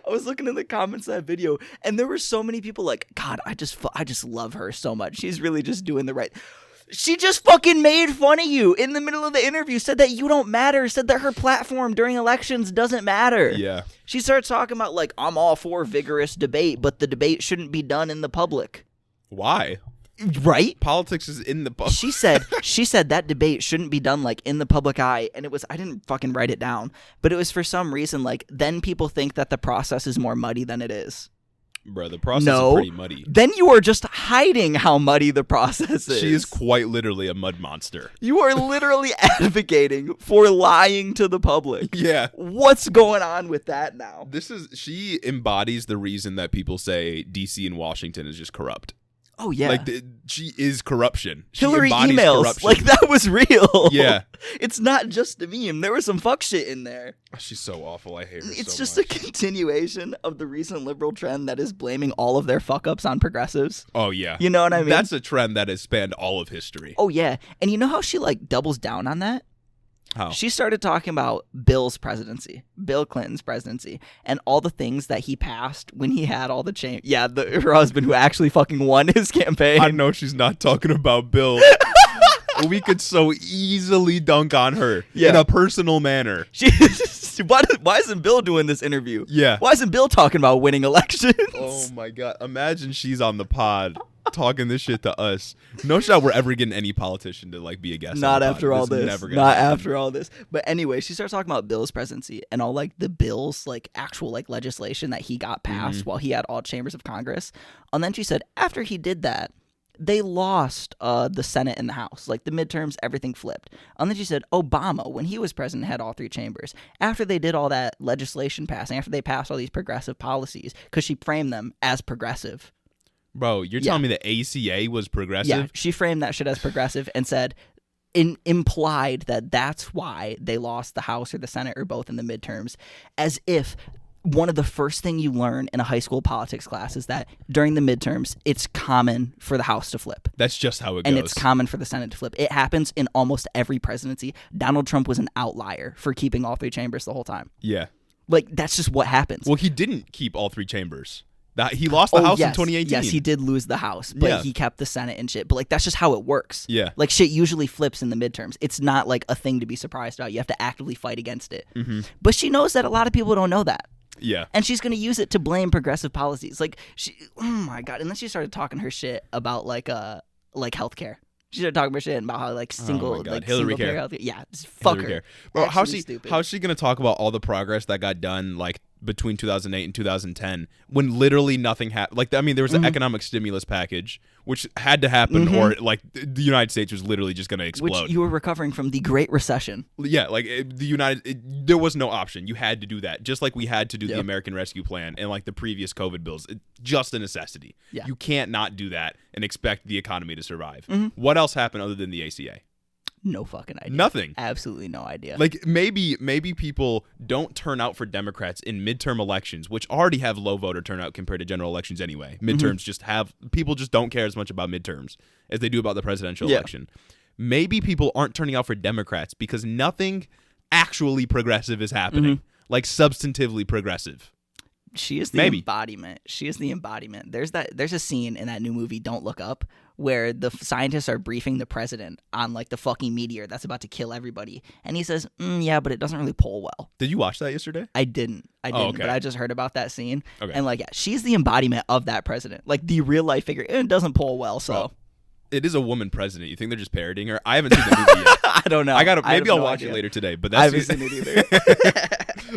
was looking in the comments of that video, and there were so many people like, God, I just love her so much. She's really just doing the right. She just fucking made fun of you in the middle of the interview, said that you don't matter, said that her platform during elections doesn't matter. Yeah. She starts talking about, like, I'm all for vigorous debate, but the debate shouldn't be done in the public. Why? Right? Politics is in the public. She said that debate shouldn't be done, like, in the public eye, and it was, I didn't fucking write it down, but it was for some reason, like, then people think that the process is more muddy than it is. Bro, the process is pretty muddy. Then you are just hiding how muddy the process is. She is quite literally a mud monster. You are literally advocating for lying to the public. Yeah. What's going on with that now? She embodies the reason that people say DC and Washington is just corrupt. Oh, yeah. Like, she is corruption. Hillary emails. Corruption. Like, that was real. Yeah. It's not just a meme. There was some fuck shit in there. She's so awful. I hate her It's so just much. a continuation of the recent liberal trend that is blaming all of their fuck-ups on progressives. Oh, yeah. You know what I mean? That's a trend that has spanned all of history. Oh, yeah. And you know how she, like, doubles down on that? How? She started talking about Bill Clinton's presidency, and all the things that he passed when he had all the change. Yeah, her husband who actually fucking won his campaign. I know she's not talking about Bill. We could so easily dunk on her in a personal manner. Why isn't Bill doing this interview? Yeah. Why isn't Bill talking about winning elections? Oh my God. Imagine she's on the pod talking this shit to us. No shot we're ever getting any politician to like be a guest. Not after all this. Not happen. After all this. But anyway, she starts talking about Bill's presidency and all like the bills, like actual like legislation that he got passed while he had all chambers of Congress. And then she said after he did that, they lost the Senate and the House. Like the midterms, everything flipped. And then she said Obama, when he was president, had all three chambers. After they did all that legislation passing, after they passed all these progressive policies, because she framed them as progressive. Bro, you're telling me the ACA was progressive? Yeah, she framed that shit as progressive and said, implied that that's why they lost the House or the Senate or both in the midterms, as if one of the first thing you learn in a high school politics class is that during the midterms, it's common for the House to flip. That's just how it goes. And it's common for the Senate to flip. It happens in almost every presidency. Donald Trump was an outlier for keeping all three chambers the whole time. Yeah. Like, that's just what happens. Well, he didn't keep all three chambers. He lost the House in 2018. Yes, he did lose the House, but he kept the Senate and shit. But, like, that's just how it works. Yeah. Like, shit usually flips in the midterms. It's not, like, a thing to be surprised about. You have to actively fight against it. Mm-hmm. But she knows that a lot of people don't know that. Yeah. And she's going to use it to blame progressive policies. Like, oh my God. And then she started talking her shit about, like healthcare. She started talking about shit about how, like, Hillary care healthcare. Yeah, just fuck her. Bro, how's she going to talk about all the progress that got done, like, between 2008 and 2010 when literally nothing happened? Like, I mean, there was an economic stimulus package, which had to happen, or, like, the United States was literally just going to explode. Which you were recovering from the Great Recession. Yeah, like, there was no option. You had to do that. Just like we had to do the American Rescue Plan and, like, the previous COVID bills. Just a necessity. Yeah. You can't not do that and expect the economy to survive. What else happened other than the ACA? No fucking idea. Nothing. Absolutely no idea. Like, maybe people don't turn out for Democrats in midterm elections, which already have low voter turnout compared to general elections anyway. Midterms people just don't care as much about midterms as they do about the presidential election. Maybe people aren't turning out for Democrats because nothing actually progressive is happening. Like, substantively progressive. She is the embodiment. She is the embodiment. There's a scene in that new movie, Don't Look Up, where the scientists are briefing the president on, like, the fucking meteor that's about to kill everybody. And he says, yeah, but it doesn't really poll well. Did you watch that yesterday? I didn't. Okay. But I just heard about that scene. Okay. And, like, yeah, she's the embodiment of that president. Like, the real life figure. It doesn't poll well, so. Well, it is a woman president. You think they're just parodying her? I haven't seen the movie yet. I don't know. Maybe I'll watch it later today. But that's I haven't seen it either.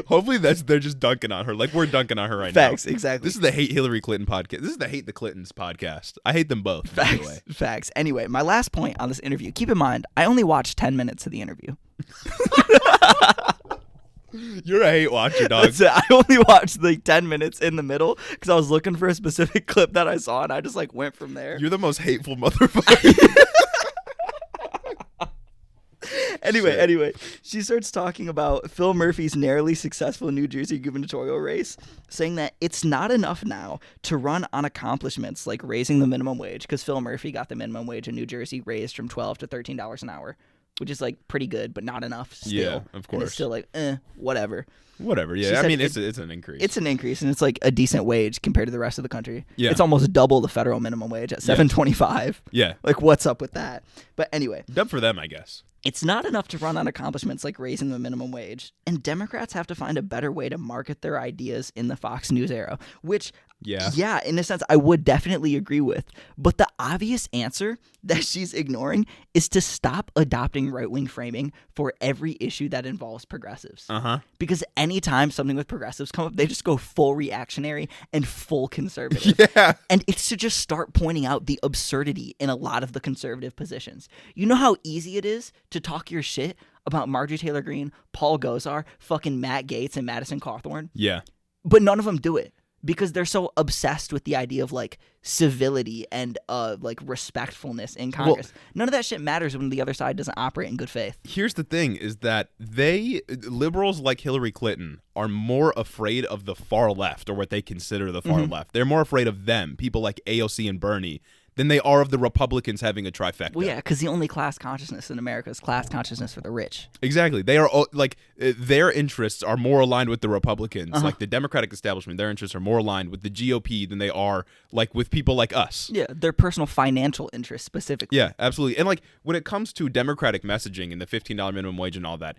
Hopefully they're just dunking on her. Like, we're dunking on her right now. Facts, exactly. This is the Hate Hillary Clinton podcast. This is the Hate the Clintons podcast. I hate them both. Facts. Anyway, my last point on this interview. Keep in mind, I only watched 10 minutes of the interview. You're a hate watcher, dog. I only watched like 10 minutes in the middle because I was looking for a specific clip that I saw, and I just like went from there. You're the most hateful motherfucker. Anyway, she starts talking about Phil Murphy's narrowly successful New Jersey gubernatorial race, saying that it's not enough now to run on accomplishments like raising the minimum wage, because Phil Murphy got the minimum wage in New Jersey raised from $12 to $13 an hour, which is like pretty good, but not enough still. Yeah, of course. And it's still like, whatever. Yeah. I mean, it's an increase. It's an increase, and it's like a decent wage compared to the rest of the country. Yeah. It's almost double the federal minimum wage at $7.25. Yeah. Like, what's up with that? But anyway. Done for them, I guess. It's not enough to run on accomplishments like raising the minimum wage, and Democrats have to find a better way to market their ideas in the Fox News era, which, yeah, in a sense, I would definitely agree with. But the obvious answer that she's ignoring is to stop adopting right-wing framing for every issue that involves progressives. Because anytime something with progressives come up, they just go full reactionary and full conservative. Yeah. And it's to just start pointing out the absurdity in a lot of the conservative positions. You know how easy it is to talk your shit about Marjorie Taylor Greene, Paul Gosar, fucking Matt Gaetz, and Madison Cawthorn? Yeah. But none of them do it because they're so obsessed with the idea of like civility and like respectfulness in Congress. Well, none of that shit matters when the other side doesn't operate in good faith. Here's the thing is that liberals like Hillary Clinton are more afraid of the far left, or what they consider the far left. They're more afraid of them, people like AOC and Bernie, than they are of the Republicans having a trifecta. Well, yeah, because the only class consciousness in America is class consciousness for the rich. Exactly. They are like their interests are more aligned with the Republicans. Like the Democratic establishment, their interests are more aligned with the GOP than they are like with people like us. Yeah, their personal financial interests specifically. Yeah, absolutely. And like when it comes to Democratic messaging and the $15 minimum wage and all that,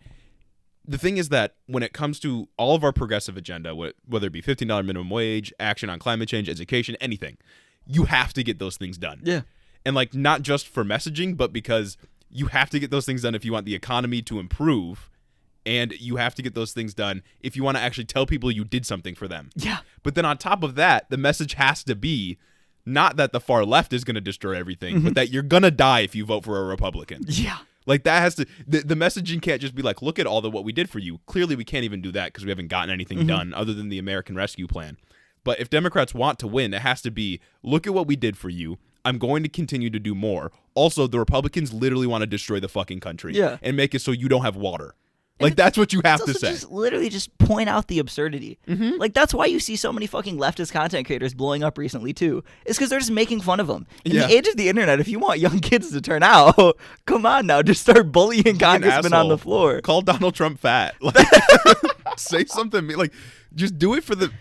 the thing is that when it comes to all of our progressive agenda, whether it be $15 minimum wage, action on climate change, education, anything, you have to get those things done. Yeah. And like not just for messaging, but because you have to get those things done if you want the economy to improve, and you have to get those things done if you want to actually tell people you did something for them. Yeah. But then on top of that, the message has to be not that the far left is going to destroy everything, but that you're going to die if you vote for a Republican. Yeah. Like that has to, the messaging can't just be like, look at all what we did for you. Clearly we can't even do that because we haven't gotten anything done other than the American Rescue Plan. But if Democrats want to win, it has to be, look at what we did for you. I'm going to continue to do more. Also, the Republicans literally want to destroy the fucking country and make it so you don't have water. Like, that's what you have to say. Literally just point out the absurdity. Like, that's why you see so many fucking leftist content creators blowing up recently, too. It's because they're just making fun of them. In the age of the internet, if you want young kids to turn out, come on now, just start bullying congressmen on the floor. Call Donald Trump fat. Like, say something. Like, just do it for the...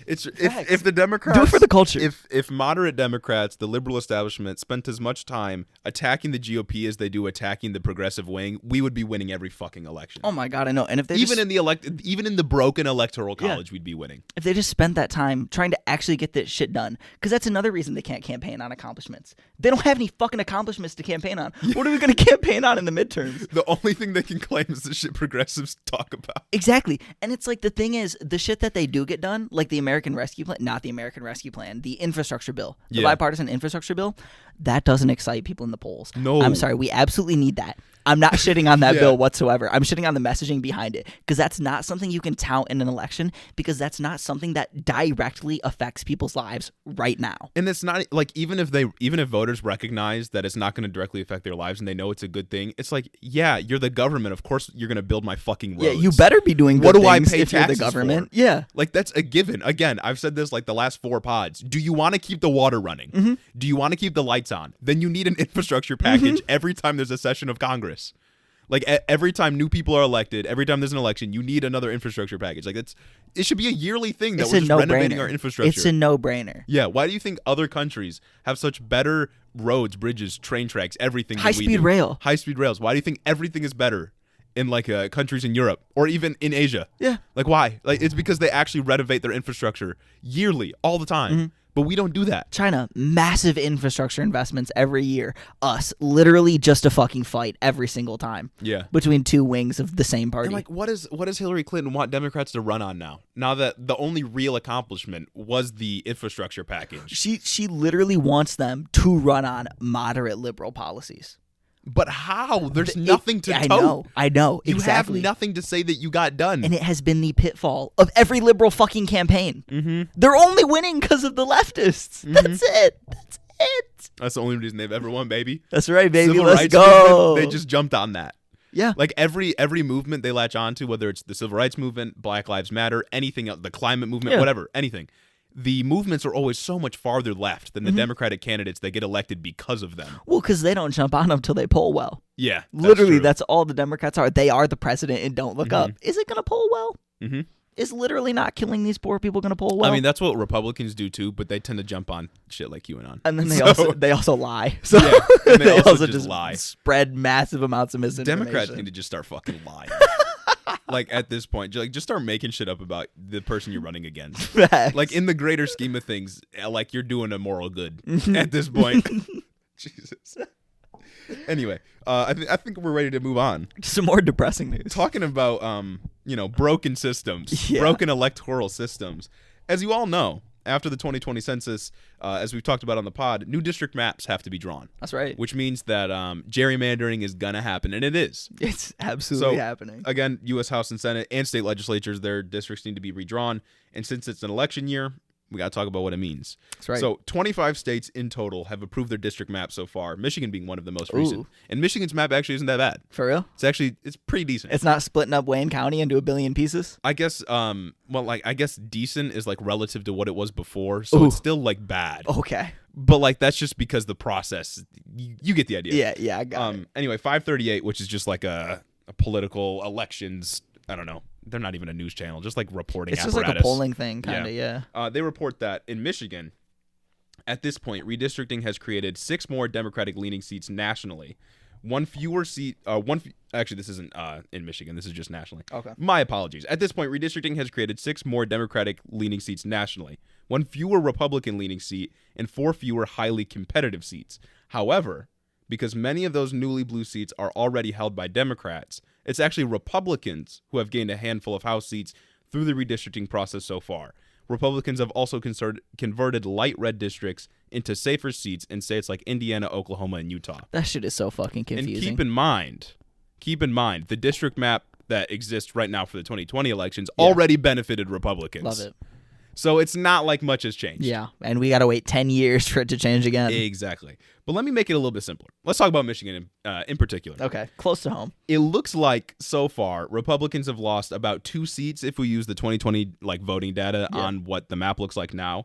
If the Democrats do it for the culture. If moderate Democrats, the liberal establishment, spent as much time attacking the GOP as they do attacking the progressive wing, we would be winning every fucking election. Oh my God, I know. And if they even in the broken electoral college, we'd be winning. If they just spent that time trying to actually get this shit done, because that's another reason they can't campaign on accomplishments. They don't have any fucking accomplishments to campaign on. What are we going to campaign on in the midterms? The only thing they can claim is the shit progressives talk about. Exactly. And it's like, the thing is, the shit that they do get done, like the American Rescue Plan, not the American Rescue Plan, the infrastructure bill, the bipartisan infrastructure bill, that doesn't excite people in the polls. No. I'm sorry. We absolutely need that. I'm not shitting on that bill whatsoever. I'm shitting on the messaging behind it, because that's not something you can tout in an election, because that's not something that directly affects people's lives right now. And it's not like, even if voters recognize that it's not going to directly affect their lives and they know it's a good thing, it's like, yeah, you're the government. Of course you're going to build my fucking roads. Yeah, you better be doing good what do things I pay if you're the taxes government. for? Yeah. Like, that's a given. Again, I've said this like the last 4 pods. Do you want to keep the water running? Do you want to keep the lights on? Then you need an infrastructure package every time there's a session of Congress. Like, every time new people are elected, every time there's an election, you need another infrastructure package. Like, it should be a yearly thing that we're just renovating our infrastructure. It's a no-brainer. Yeah. Why do you think other countries have such better roads, bridges, train tracks, everything? High-speed rail. High-speed rails. Why do you think everything is better in like countries in Europe or even in Asia? Yeah. Like, why? Like, it's because they actually renovate their infrastructure yearly, all the time. But we don't do that. China, massive infrastructure investments every year. Us, literally just a fucking fight every single time. Yeah. Between two wings of the same party. And like, what does Hillary Clinton want Democrats to run on now? Now that the only real accomplishment was the infrastructure package. She literally wants them to run on moderate liberal policies. But how? There's nothing to tote. I know. You exactly. have nothing to say that you got done. And it has been the pitfall of every liberal fucking campaign. They're only winning because of the leftists. That's it. That's it. That's the only reason they've ever won, baby. That's right, baby. Civil Let's rights go. Movement, they just jumped on that. Yeah. Like, every movement they latch onto, whether it's the civil rights movement, Black Lives Matter, anything else, the climate movement, whatever, anything. The movements are always so much farther left than the Democratic candidates that get elected because of them. Well, because they don't jump on them till they poll well. Yeah. Literally, that's all the Democrats are. They are the president and don't look up. Is it going to poll well? Is literally not killing these poor people going to poll well? I mean, that's what Republicans do too, but they tend to jump on shit like QAnon. And then they also lie. So and they also just lie. Spread massive amounts of misinformation. Democrats need to just start fucking lying. Like, at this point, just start making shit up about the person you're running against. Facts. Like, in the greater scheme of things, like, you're doing a moral good at this point. Jesus. Anyway, I think we're ready to move on. Some more depressing news. Talking about broken systems, broken electoral systems. As you all know, after the 2020 census, as we've talked about on the pod, new district maps have to be drawn. That's right. Which means that gerrymandering is going to happen, and it is. It's absolutely happening. Again, U.S. House and Senate and state legislatures, their districts need to be redrawn. And since it's an election year, we got to talk about what it means. That's right. So 25 states in total have approved their district map so far, Michigan being one of the most recent. And Michigan's map actually isn't that bad. For real? It's pretty decent. It's not splitting up Wayne County into a billion pieces? I guess, I guess decent is like relative to what it was before, so it's still like bad. Okay. But like, that's just because the process, you get the idea. Yeah, I got it. Anyway, 538, which is just like a political elections, I don't know. They're not even a news channel, just like reporting apparatus. It's just like a polling thing, kind of, yeah. They report that in Michigan, at this point, redistricting has created 6 more Democratic-leaning seats nationally. Actually, this isn't in Michigan. This is just nationally. Okay. My apologies. At this point, redistricting has created 6 more Democratic-leaning seats nationally, 1 fewer Republican-leaning seat, and 4 fewer highly competitive seats. However, because many of those newly blue seats are already held by Democrats, it's actually Republicans who have gained a handful of House seats through the redistricting process so far. Republicans have also converted light red districts into safer seats in states like Indiana, Oklahoma, and Utah. That shit is so fucking confusing. And keep in mind, the district map that exists right now for the 2020 elections already benefited Republicans. Love it. So it's not like much has changed. Yeah, and we got to wait 10 years for it to change again. Exactly. But let me make it a little bit simpler. Let's talk about Michigan in particular. Okay, close to home. It looks like so far Republicans have lost about 2 seats if we use the 2020 voting data on what the map looks like now.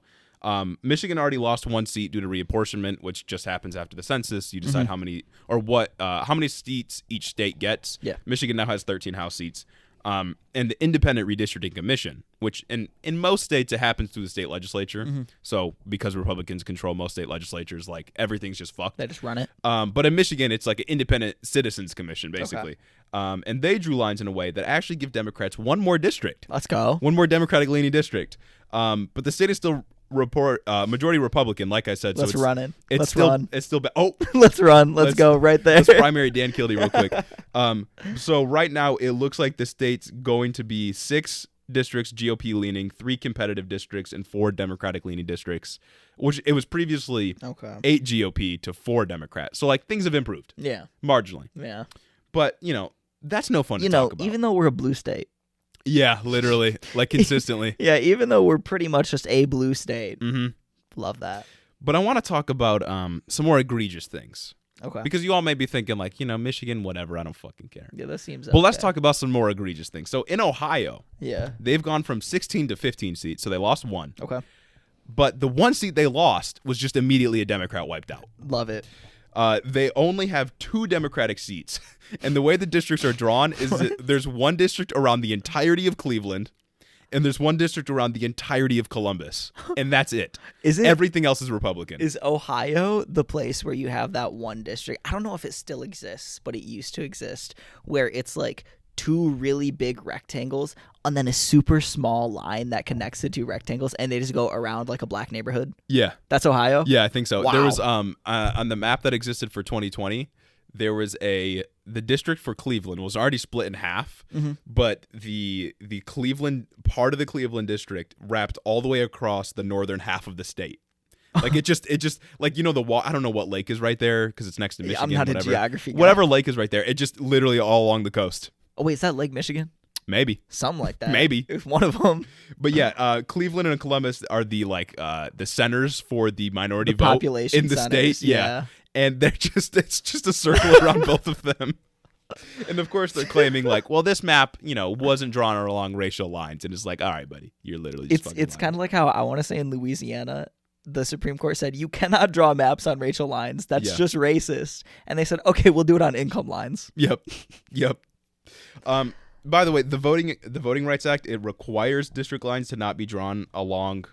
Michigan already lost 1 seat due to reapportionment, which just happens after the census. You decide how many seats each state gets. Yeah. Michigan now has 13 House seats. And the Independent Redistricting Commission, which in most states it happens through the state legislature. So because Republicans control most state legislatures, everything's just fucked. They just run it. But in Michigan, it's like an independent citizens commission, basically. Okay. And they drew lines in a way that actually give Democrats 1 more district. Let's go. 1 more Democratic-leaning district. But the state is still majority Republican, like I said. Let's run it. Let's run. It's still let's run. Let's go right there. Let's primary Dan Kildee real quick. So right now it looks like the state's going to be 6 districts GOP leaning, 3 competitive districts, and 4 Democratic leaning districts. Which it was previously 8 GOP to 4 Democrat. So things have improved. Yeah. Marginally. Yeah. But that's no fun to talk about. Even though we're a blue state. Yeah, literally, consistently. Yeah, even though we're pretty much just a blue state. Love that. But I want to talk about some more egregious things. Okay. Because you all may be thinking Michigan, whatever, I don't fucking care. Yeah, that seems Well, let's talk about some more egregious things. So in Ohio, yeah, they've gone from 16 to 15 seats, so they lost 1. Okay. But the 1 seat they lost was just immediately a Democrat wiped out. Love it. They only have 2 Democratic seats. And the way the districts are drawn is that there's 1 district around the entirety of Cleveland, and there's 1 district around the entirety of Columbus. And that's it. Everything else is Republican. Is Ohio the place where you have that 1 district? I don't know if it still exists, but it used to exist, where it's 2 really big rectangles and then a super small line that connects the 2 rectangles, and they just go around a black neighborhood? Yeah. That's Ohio? Yeah, I think so. Wow. There was on the map that existed for 2020, there was the district for Cleveland was already split in half, but the Cleveland part of the Cleveland district wrapped all the way across the northern half of the state. It just the wall. I don't know what lake is right there because it's next to Michigan. I'm not a geography guy. Whatever lake is right there, it just literally all along the coast. Oh wait, is that Lake Michigan? Maybe. Something like that. Maybe. It's one of them. But yeah, Cleveland and Columbus are the centers for the minority vote population in the centers, state. Yeah. And it's just a circle around both of them. And of course they're claiming this map, wasn't drawn along racial lines. And it's all right, buddy, you're literally just It's kind of like how I want to say in Louisiana, the Supreme Court said you cannot draw maps on racial lines. That's just racist. And they said, okay, we'll do it on income lines. Yep. By the way, the Voting Rights Act, it requires district lines to not be drawn along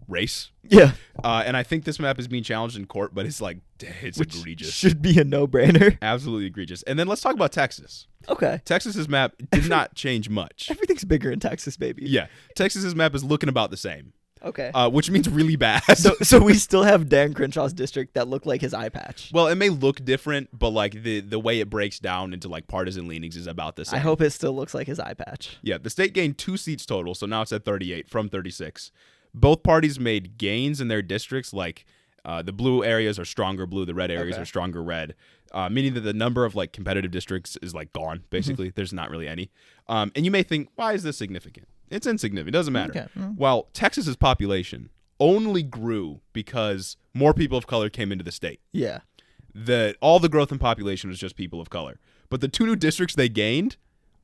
race. Yeah. And I think this map is being challenged in court, but it's Which egregious. Should be a no-brainer. Absolutely egregious. And then let's talk about Texas. Okay. Texas's map did not change much. Everything's bigger in Texas, baby. Yeah. Texas's map is looking about the same. Okay. Which means really bad. So we still have Dan Crenshaw's district that looked like his eye patch. Well, it may look different, but the way it breaks down into partisan leanings is about the same. I hope it still looks like his eye patch. Yeah, the state gained 2 seats total, so now it's at 38 from 36. Both parties made gains in their districts. The blue areas are stronger blue, the red areas are stronger red, meaning that the number of competitive districts is gone. Basically, there's not really any. And you may think, why is this significant? It's insignificant. It doesn't matter. Okay. While Texas's population only grew because more people of color came into the state. Yeah. All the growth in population was just people of color. But the 2 new districts they gained,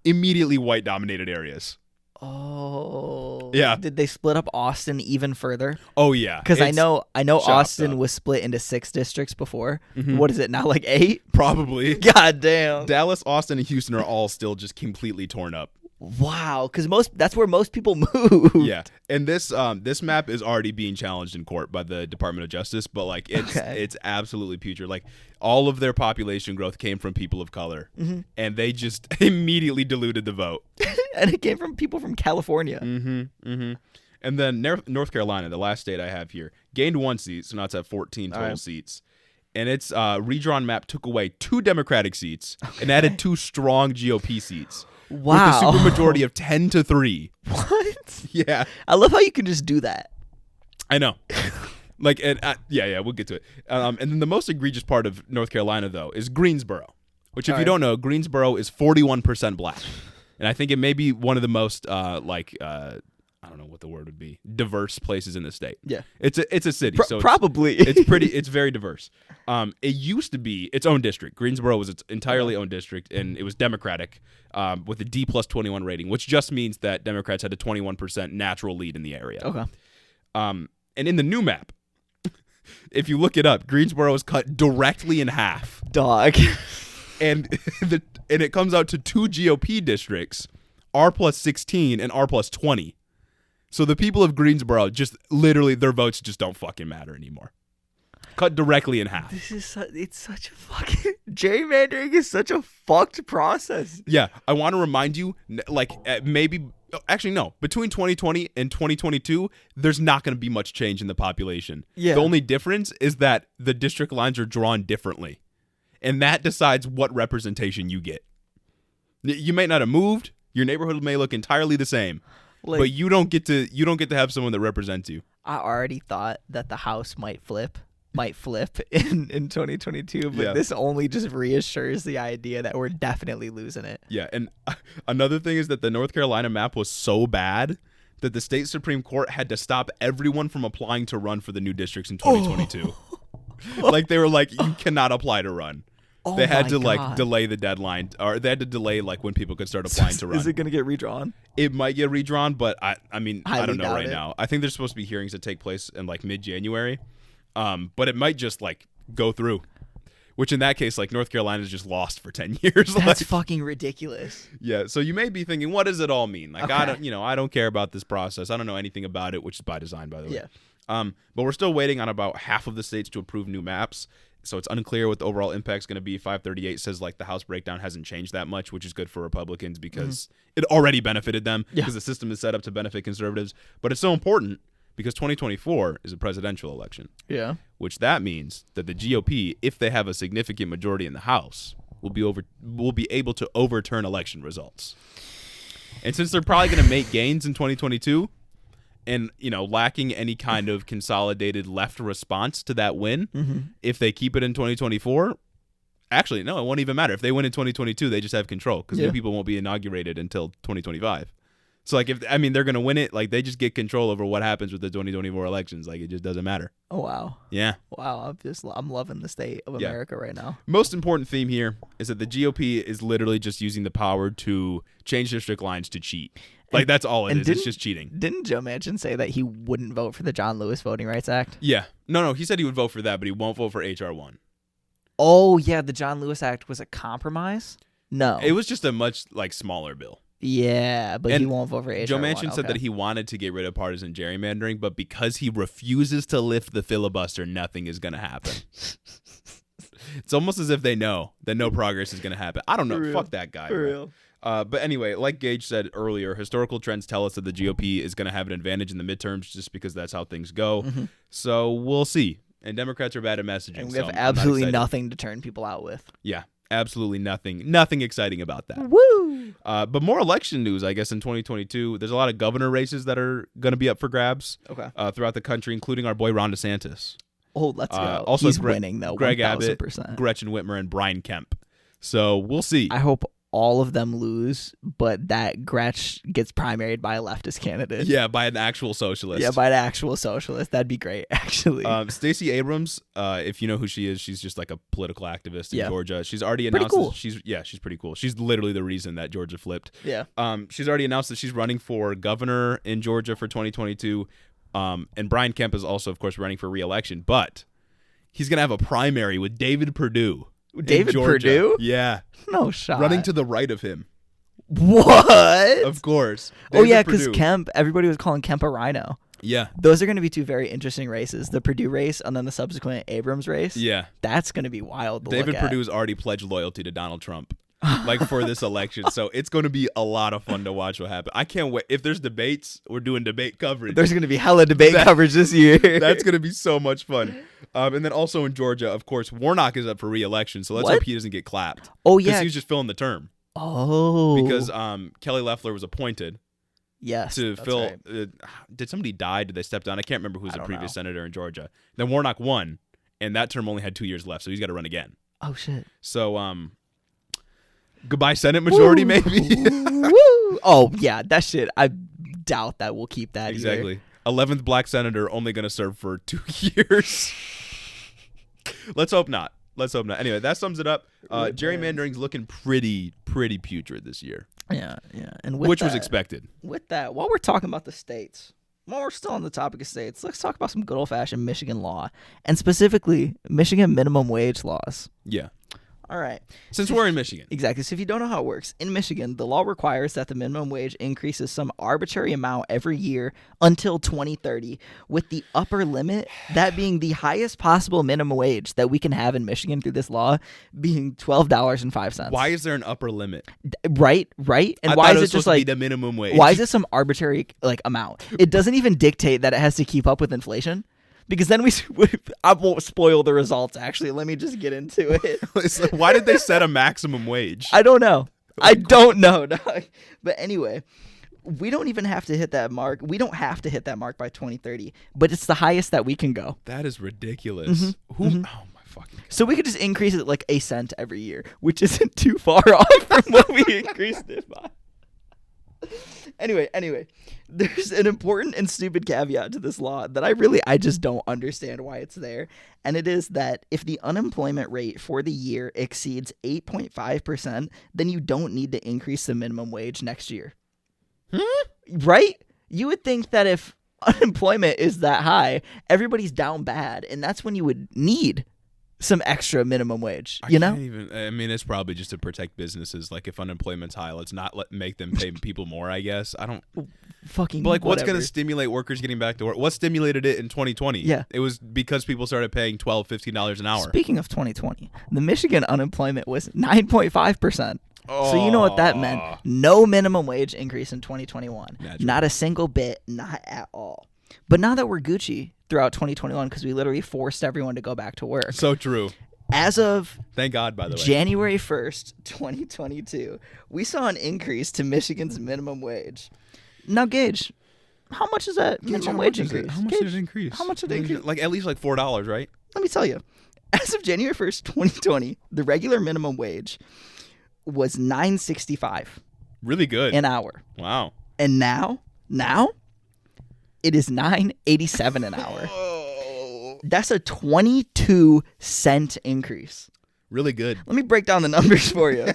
immediately white-dominated areas. Oh. Yeah. Did they split up Austin even further? Oh, yeah. Because I know Austin was split into 6 districts before. What is it now, 8? Probably. God damn. Dallas, Austin, and Houston are all still just completely torn up. Wow, because that's where most people move. Yeah, and this map is already being challenged in court by the Department of Justice, but it's absolutely putrid. All of their population growth came from people of color, and they just immediately diluted the vote. And it came from people from California. And then North Carolina, the last state I have here, gained 1 seat, so now it's at 14 total seats. And its redrawn map took away 2 Democratic seats and added 2 strong GOP seats. Wow. With a supermajority of 10 to 3. What? Yeah. I love how you can just do that. I know. We'll get to it. And then the most egregious part of North Carolina, though, is Greensboro, which, if you don't know, Greensboro is 41% black. And I think it may be one of the most, I don't know what the word would be, diverse places in the state. Yeah. It's a city. So probably. It's very diverse. It used to be its own district. Greensboro was its entirely own district, and it was Democratic with a D+21 rating, which just means that Democrats had a 21% natural lead in the area. Okay. And in the new map, if you look it up, Greensboro is cut directly in half. Dog. And it comes out to 2 GOP districts, R+16 and R+20. So the people of Greensboro just literally their votes just don't fucking matter anymore. Cut directly in half. It's such a fucking gerrymandering is such a fucked process. Yeah, I want to remind you, like actually no, between 2020 and 2022, there's not going to be much change in the population. Yeah. The only difference is that the district lines are drawn differently, and that decides what representation you get. You may not have moved. Your neighborhood may look entirely the same, but you don't get to have someone that represents you. I already thought that the House might flip in 2022, but this only just reassures the idea that we're definitely losing it. Yeah, and another thing is that the North Carolina map was so bad that the state Supreme Court had to stop everyone from applying to run for the new districts in 2022. Like they were like, you cannot apply to run. They had to delay the deadline, or they had to delay like when people could start applying to run. Is it going to get redrawn? It might get redrawn, but I don't know right it. now. I think there's supposed to be hearings that take place in like mid-January, but it might just like go through. Which in that case, like North Carolina's just lost for 10 years. That's fucking ridiculous. Yeah, so you may be thinking, what does it all mean? Like I don't care about this process. I don't know anything about it, which is by design, by the way. Yeah. But we're still waiting on about half of the states to approve new maps. So it's unclear what the overall impact is going to be. 538 says like the House breakdown hasn't changed that much, which is good for Republicans because it already benefited them because the system is set up to benefit conservatives. But it's so important because 2024 is a presidential election. Yeah. Which that means that the GOP, if they have a significant majority in the House, will be able to overturn election results. And since they're probably going to make gains in 2022, and, lacking any kind of consolidated left response to that win, if they keep it in 2024, actually, no, it won't even matter. If they win in 2022, they just have control because new people won't be inaugurated until 2025. So, like, they're going to win it. Like, they just get control over what happens with the 2024 elections. Like, it just doesn't matter. Oh, wow. Yeah. Wow. I'm loving the state of America right now. Most important theme here is that the GOP is literally just using the power to change district lines to cheat. Like, that's all it is. It's just cheating. Didn't Joe Manchin say that he wouldn't vote for the John Lewis Voting Rights Act? Yeah. No, he said he would vote for that, but he won't vote for H.R. 1. Oh, yeah, the John Lewis Act was a compromise? No. It was just a much, smaller bill. Yeah, but he won't vote for H.R. 1. Joe Manchin said that he wanted to get rid of partisan gerrymandering, but because he refuses to lift the filibuster, nothing is going to happen. It's almost as if they know that no progress is going to happen. I don't know. Fuck that guy. For real. But anyway, like Gage said earlier, historical trends tell us that the GOP is going to have an advantage in the midterms just because that's how things go. So we'll see. And Democrats are bad at messaging. And we have absolutely nothing to turn people out with. Yeah, absolutely nothing. Nothing exciting about that. Woo! But more election news, I guess, in 2022. There's a lot of governor races that are going to be up for grabs throughout the country, including our boy Ron DeSantis. Oh, let's go. Also, he's winning, though. Greg 1000%. Abbott, Gretchen Whitmer, and Brian Kemp. So we'll see. I hope all of them lose, but that Gretch gets primaried by a leftist candidate. Yeah, by an actual socialist. Yeah, by an actual socialist. That'd be great, actually. Stacey Abrams, if you know who she is, she's just like a political activist in Georgia. She's already announced cool. She's pretty cool. She's literally the reason that Georgia flipped. Yeah. She's already announced that she's running for governor in Georgia for 2022. And Brian Kemp is also, of course, running for re-election, but he's going to have a primary with David Perdue. David Perdue? Yeah. No shot. Running to the right of him. What? Of course. David yeah, because Kemp, everybody was calling Kemp a rhino. Yeah. Those are going to be two very interesting races. The Perdue race and then the subsequent Abrams race. Yeah. That's going to be wild to David look at. Perdue's already pledged loyalty to Donald Trump. For this election. So it's going to be a lot of fun to watch what happens. I can't wait. If there's debates, we're doing debate coverage. There's going to be hella debate coverage this year. That's going to be so much fun. And then also in Georgia, of course, Warnock is up for re-election. So let's hope he doesn't get clapped. Oh, yeah. Because he was just filling the term. Oh. Because Kelly Loeffler was appointed. Yes. To fill. Right. Did somebody die? Did they step down? I can't remember who was the previous senator in Georgia. Then Warnock won. And that term only had 2 years left. So he's got to run again. Oh, shit. So, goodbye Senate majority, maybe. Woo. Oh, yeah, that shit. doubt that we'll keep that Exactly. either. 11th black senator only going to serve for 2 years. Let's hope not. Anyway, that sums it up. Gerrymandering's looking pretty putrid this year. Yeah. And which was expected. With that, while we're talking about the states, while we're still on the topic of states, let's talk about some good old-fashioned Michigan law, and specifically Michigan minimum wage laws. Yeah. All right. Since we're in Michigan. Exactly. So if you don't know how it works, in Michigan, the law requires that the minimum wage increases some arbitrary amount every year until 2030, with the upper limit, that being the highest possible minimum wage that we can have in Michigan through this law, being $12.05. Why is there an upper limit? Right? And why is it just like the minimum wage? Why is it some arbitrary amount? It doesn't even dictate that it has to keep up with inflation. Because then I won't spoil the results, actually. Let me just get into it. Why did they set a maximum wage? I don't know. But anyway, we don't even have to hit that mark. We don't have to hit that mark by 2030. But it's the highest that we can go. That is ridiculous. Oh, my fucking God. So we could just increase it like a cent every year, which isn't too far off from what we increased it by. Anyway, there's an important and stupid caveat to this law that I just don't understand why it's there. And it is that if the unemployment rate for the year exceeds 8.5%, then you don't need to increase the minimum wage next year. Right? You would think that if unemployment is that high, everybody's down bad, and that's when you would need some extra minimum wage, you know? I mean, it's probably just to protect businesses. Like, if unemployment's high, let's not make them pay people more, I guess. I don't... Fucking But, like, what's whatever. going to stimulate workers getting back to work? What stimulated it in 2020? Yeah. It was because people started paying $12, $15 an hour. Speaking of 2020, the Michigan unemployment was 9.5%. So you know what that meant. No minimum wage increase in 2021. Naturally. Not a single bit, not at all. But now that we're Gucci throughout 2021, because we literally forced everyone to go back to work. So true. As of Thank God, by the way. January 1st, 2022, we saw an increase to Michigan's minimum wage. Now, Gage, how much is that minimum wage increase? How much did it increase? How much did it increase? Like, at least like $4, right? Let me tell you. As of January 1st, 2020, the regular minimum wage was $9.65 Really good. an hour. Wow. And now it is $9.87 an hour. That's a 22-cent increase. Really good. Let me break down the numbers for you.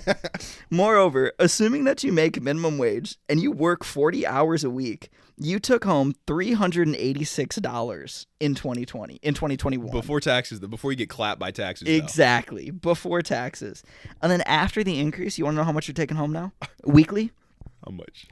Moreover, assuming that you make minimum wage and you work 40 hours a week, you took home $386 in 2021. Before taxes, before you get clapped by taxes. Exactly. Before taxes. And then after the increase, you want to know how much you're taking home now? Weekly? How much?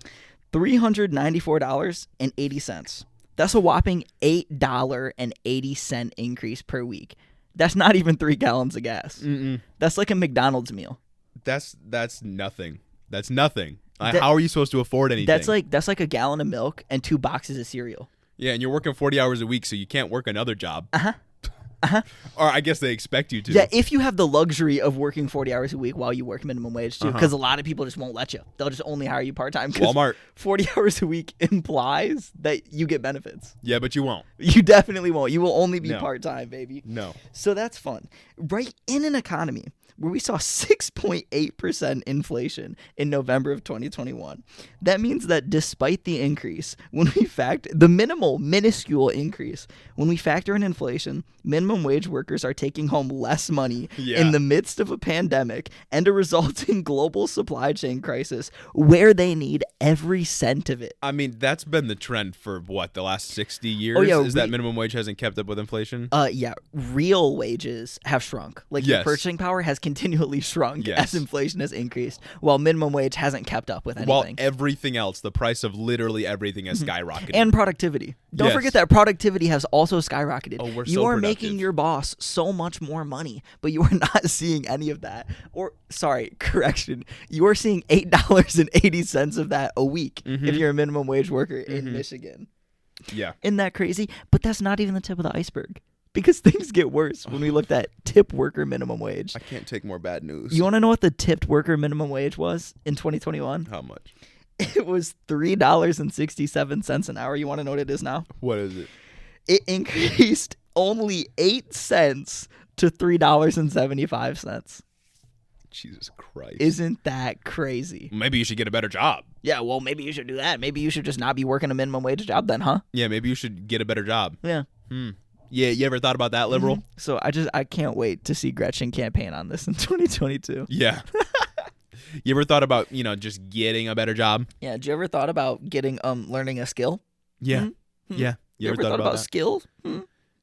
$394.80. That's a whopping $8.80 increase per week. That's not even 3 gallons of gas. Mm-mm. That's like a McDonald's meal. That's nothing. That's nothing. How are you supposed to afford anything? That's like a gallon of milk and 2 boxes of cereal. Yeah, and you're working 40 hours a week, so you can't work another job. Uh-huh. Or I guess they expect you to. Yeah, if you have the luxury of working 40 hours a week while you work minimum wage, too, because a lot of people just won't let you. They'll just only hire you part-time. Walmart. 40 hours a week implies that you get benefits. Yeah, but you won't. You definitely won't. You will only be No. part-time, baby. No. So that's fun. Right in an economy where we saw 6.8% inflation in November of 2021. That means that despite the increase, when we the minuscule increase, when we factor in inflation, minimum wage workers are taking home less money in the midst of a pandemic and a resulting global supply chain crisis where they need every cent of it. I mean, that's been the trend for what, the last 60 years? Oh, yeah, is that minimum wage hasn't kept up with inflation? Yeah, real wages have shrunk. Like your purchasing power has continually shrunk as inflation has increased, while minimum wage hasn't kept up with anything. While everything else, the price of literally everything has skyrocketed. And productivity. Don't forget that productivity has also skyrocketed. Oh, we're you so are productive. making your boss so much more money, but you are not seeing any of that. Or, sorry, correction. You are seeing $8.80 of that a week if you're a minimum wage worker in Michigan. Yeah. Isn't that crazy? But that's not even the tip of the iceberg. Because things get worse when we looked at tip worker minimum wage. I can't take more bad news. You want to know what the tipped worker minimum wage was in 2021? How much? It was $3.67 an hour. You want to know what it is now? What is it? It increased only 8 cents to $3.75. Jesus Christ. Isn't that crazy? Maybe you should get a better job. Yeah, well, maybe you should do that. Maybe you should just not be working a minimum wage job then, huh? Yeah, maybe you should get a better job. Yeah. Yeah, you ever thought about that, liberal? So I can't wait to see Gretchen campaign on this in 2022. Yeah. You ever thought about, just getting a better job? Yeah, did you ever thought about getting learning a skill? Yeah. Yeah. You ever thought about skills?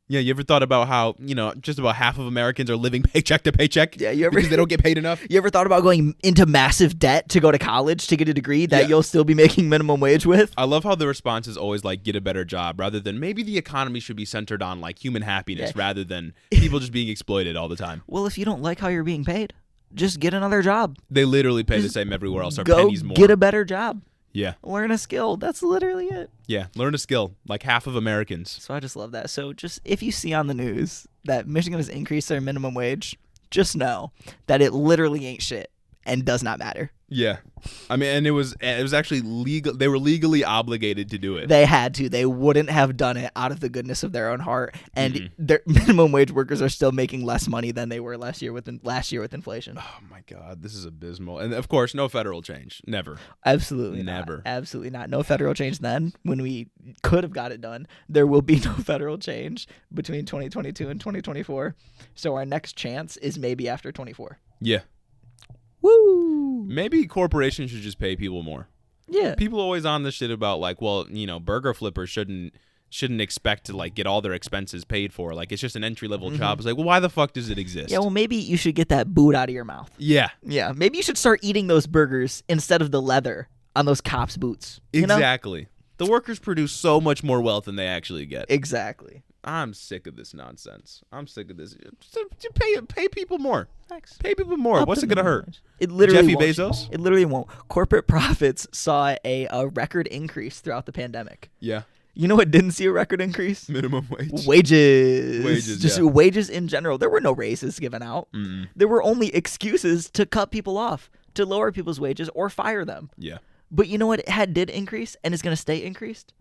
Yeah, you ever thought about how, just about half of Americans are living paycheck to paycheck? Yeah, because they don't get paid enough? You ever thought about going into massive debt to go to college to get a degree that you'll still be making minimum wage with? I love how the response is always like, get a better job, rather than maybe the economy should be centered on like human happiness rather than people just being exploited all the time. Well, if you don't like how you're being paid, just get another job. They literally pay the same everywhere else. Or go pennies more. Get a better job. Yeah. Learn a skill. That's literally it. Yeah. Learn a skill. Like half of Americans. So I just love that. So just if you see on the news that Michigan has increased their minimum wage, just know that it literally ain't shit and does not matter. Yeah. I mean, and it was actually legal. They were legally obligated to do it. They had to. They wouldn't have done it out of the goodness of their own heart. And their minimum wage workers are still making less money than they were last year with inflation. Oh my God, this is abysmal. And of course, no federal change. Never. Absolutely never. Not. Absolutely not. No federal change then when we could have got it done. There will be no federal change between 2022 and 2024. So our next chance is maybe after 24. Yeah. Woo! Maybe corporations should just pay people more. Yeah. People always on this shit about like, well, burger flippers shouldn't expect to like get all their expenses paid for. Like it's just an entry level job. It's like, well, why the fuck does it exist? Yeah, well, maybe you should get that boot out of your mouth. Yeah. Yeah. Maybe you should start eating those burgers instead of the leather on those cops' boots. Exactly. The workers produce so much more wealth than they actually get. Exactly. I'm sick of this nonsense. I'm sick of this. Just pay people more. Thanks. Pay people more. What's it gonna hurt? It literally Jeffy won't. Bezos? It literally won't. Corporate profits saw a record increase throughout the pandemic. Yeah. You know what didn't see a record increase? Minimum wage. Wages. Just wages in general. There were no raises given out. There were only excuses to cut people off, to lower people's wages or fire them. Yeah. But you know what did increase and is going to stay increased?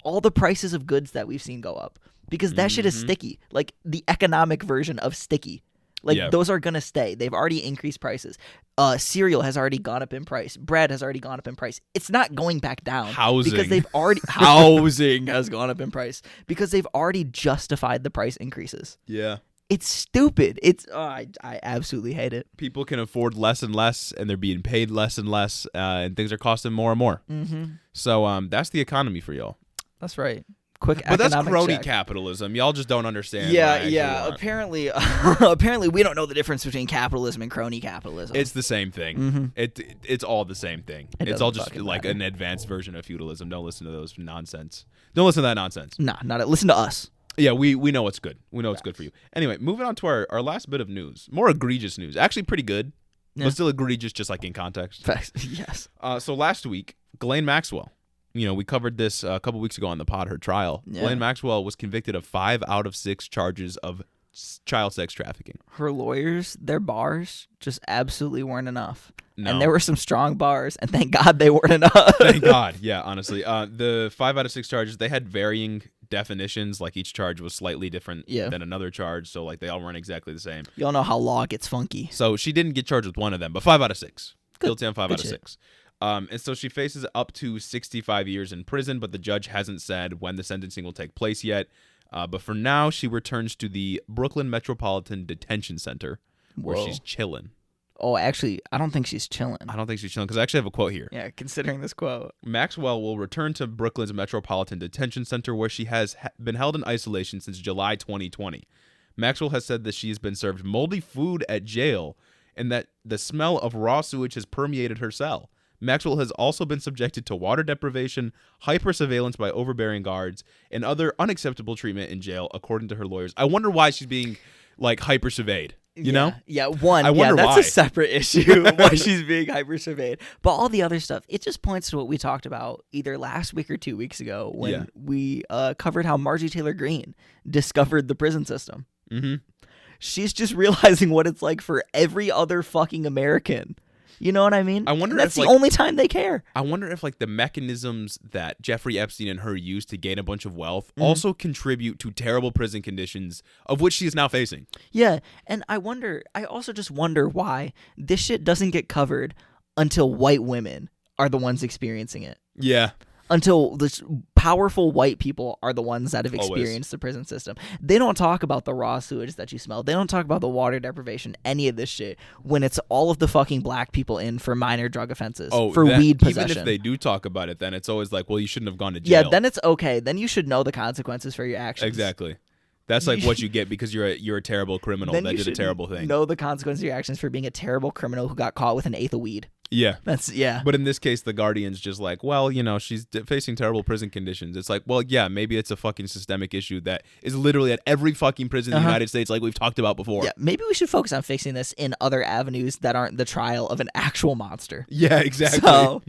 All the prices of goods that we've seen go up. Because that shit is sticky. Like the economic version of sticky. Like those are going to stay. They've already increased prices. Cereal has already gone up in price. Bread has already gone up in price. It's not going back down. Housing. Because they've already... Housing has gone up in price. Because they've already justified the price increases. Yeah. It's stupid. I absolutely hate it. People can afford less and less, and they're being paid less and less, and things are costing more and more. So that's the economy for y'all. That's right. Quick but economic that's crony check. Capitalism. Y'all just don't understand. Yeah. Apparently, we don't know the difference between capitalism and crony capitalism. It's the same thing. It's all the same thing. It's all just like matter. an advanced version of feudalism. Don't listen to those nonsense. Don't listen to that nonsense. Nah, not it. Listen to us. Yeah, we know what's good. We know what's good for you. Anyway, moving on to our last bit of news. More egregious news. Actually pretty good, but still egregious just like in context. Facts. Yes. So last week, Ghislaine Maxwell, we covered this a couple weeks ago on the pod, her trial. Yeah. Ghislaine Maxwell was convicted of 5 out of 6 charges of child sex trafficking. Her lawyers, their bars just absolutely weren't enough. No. And there were some strong bars, and thank God they weren't enough. Thank God. Yeah, honestly. The 5 out of 6 charges, they had varying definitions. Like each charge was slightly different than another charge. So like they all weren't exactly the same. Y'all know how law gets funky. So she didn't get charged with one of them, but 5 out of 6. Good. Guilty on 5 out of shit. 6. And so she faces up to 65 years in prison, but the judge hasn't said when the sentencing will take place yet. But for now, she returns to the Brooklyn Metropolitan Detention Center, where she's chilling. Oh, actually, I don't think she's chilling. I don't think she's chilling, because I actually have a quote here. Yeah, considering this quote. Maxwell will return to Brooklyn's Metropolitan Detention Center, where she has been held in isolation since July 2020. Maxwell has said that she has been served moldy food at jail, and that the smell of raw sewage has permeated her cell. Maxwell has also been subjected to water deprivation, hyper-surveillance by overbearing guards, and other unacceptable treatment in jail, according to her lawyers. I wonder why she's being, like, hyper-surveyed, you know? Yeah, that's a separate issue, why she's being hyper-surveyed. But all the other stuff, it just points to what we talked about either last week or 2 weeks ago when we covered how Marjorie Taylor Greene discovered the prison system. She's just realizing what it's like for every other fucking American. You know what I mean? I wonder that's if the only time they care. I wonder if like the mechanisms that Jeffrey Epstein and her used to gain a bunch of wealth also contribute to terrible prison conditions of which she is now facing. Yeah, and I also just wonder why this shit doesn't get covered until white women are the ones experiencing it. Yeah. Until the powerful white people are the ones that have experienced the prison system. They don't talk about the raw sewage that you smell. They don't talk about the water deprivation, any of this shit, when it's all of the fucking black people in for minor drug offenses, for weed possession. Even if they do talk about it, then it's always like, well, you shouldn't have gone to jail. Yeah, then it's okay. Then you should know the consequences for your actions. Exactly. That's like what you get because you're a terrible criminal that did a terrible thing. Know the consequences of your actions for being a terrible criminal who got caught with an eighth of weed. Yeah. Yeah. But in this case, the Guardian's just like, well, she's facing terrible prison conditions. It's like, well, yeah, maybe it's a fucking systemic issue that is literally at every fucking prison in the United States, like we've talked about before. Yeah, maybe we should focus on fixing this in other avenues that aren't the trial of an actual monster. Yeah, exactly. So,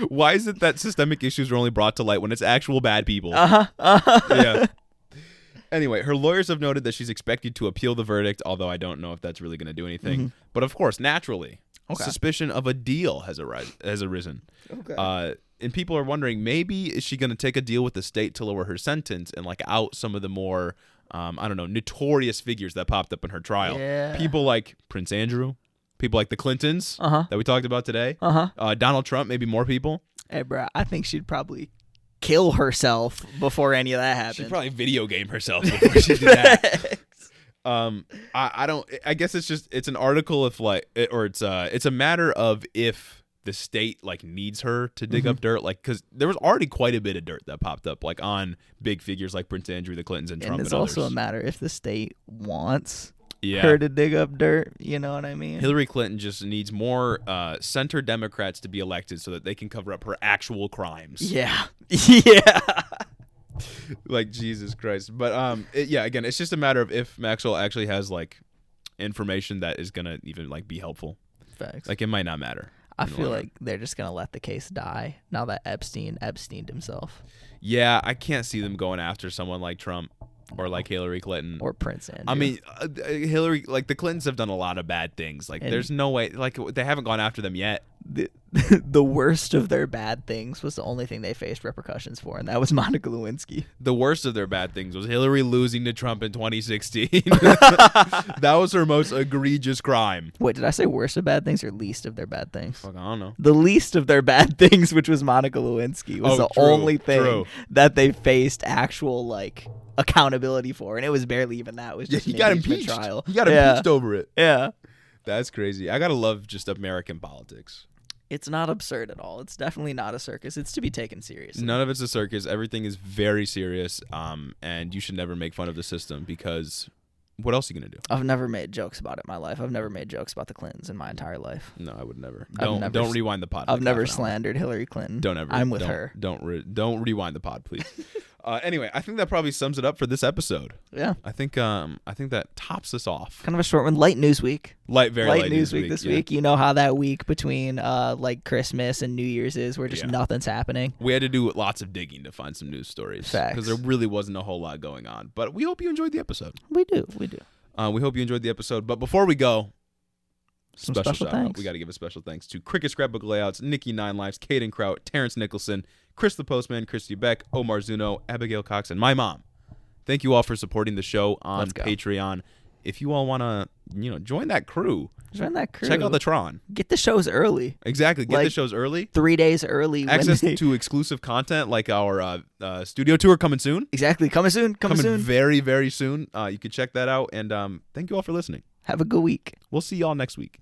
why is it that systemic issues are only brought to light when it's actual bad people? Yeah. Anyway, her lawyers have noted that she's expected to appeal the verdict, although I don't know if that's really going to do anything. Mm-hmm. But of course, naturally, suspicion of a deal has arisen. Okay. And people are wondering, maybe is she going to take a deal with the state to lower her sentence and like out some of the more, notorious figures that popped up in her trial? Yeah. People like Prince Andrew, people like the Clintons that we talked about today, Donald Trump, maybe more people. Hey, bro, I think she'd probably kill herself before any of that happened. She'd probably video game herself before she did that. I guess it's an article if like, or it's a matter of if the state like needs her to dig up dirt, like, because there was already quite a bit of dirt that popped up like on big figures like Prince Andrew, the Clintons, and Trump. And it's and also others. a matter if the state wants her to dig up dirt. You know what I mean? Hillary Clinton just needs more center Democrats to be elected so that they can cover up her actual crimes. Yeah. Like, Jesus Christ. But again, it's just a matter of if Maxwell actually has like information that is gonna even like be helpful. Facts. Like, it might not matter. I feel like they're just gonna let the case die now that Epsteined himself. Yeah, I can't see them going after someone like Trump or like Hillary Clinton or Prince Andrew. I mean, Hillary, like the Clintons have done a lot of bad things. Like, there's no way, like they haven't gone after them yet. The worst of their bad things was the only thing they faced repercussions for, and that was Monica Lewinsky. The worst of their bad things was Hillary losing to Trump in 2016. That was her most egregious crime. Wait, did I say worst of bad things or least of their bad things? Fuck, I don't know. The least of their bad things, which was Monica Lewinsky, was the only thing that they faced actual like accountability for, and it was barely even that. It was just he got impeached. Trial. He got impeached over it. Yeah, that's crazy. I gotta love just American politics. It's not absurd at all. It's definitely not a circus. It's to be taken seriously. None of it's a circus. Everything is very serious. And you should never make fun of the system because what else are you gonna do? I've never made jokes about it in my life. I've never made jokes about the Clintons in my entire life. No, I would never. Don't rewind the pod. I've never slandered Hillary Clinton. Don't ever. I'm with her. Don't rewind the pod, please. Anyway, I think that probably sums it up for this episode. Yeah. I think that tops us off. Kind of a short one. Light news week. Very light news week this week. You know how that week between like Christmas and New Year's is where just nothing's happening. We had to do lots of digging to find some news stories. Facts. Because there really wasn't a whole lot going on. But we hope you enjoyed the episode. We do. We hope you enjoyed the episode. But before we go, special shout out. We got to give a special thanks to Cricket Scrapbook Layouts, Nikki Nine Lives, Caden Kraut, Terrence Nicholson, Chris the Postman, Christy Beck, Omar Zuno, Abigail Cox, and my mom. Thank you all for supporting the show on Patreon. If you all want to, join that crew. Check out the Tron. Get the shows early. Exactly. Get the shows early. 3 days early. Access to exclusive content like our studio tour coming soon. Exactly. Coming soon. Very, very soon. You can check that out. And thank you all for listening. Have a good week. We'll see y'all next week.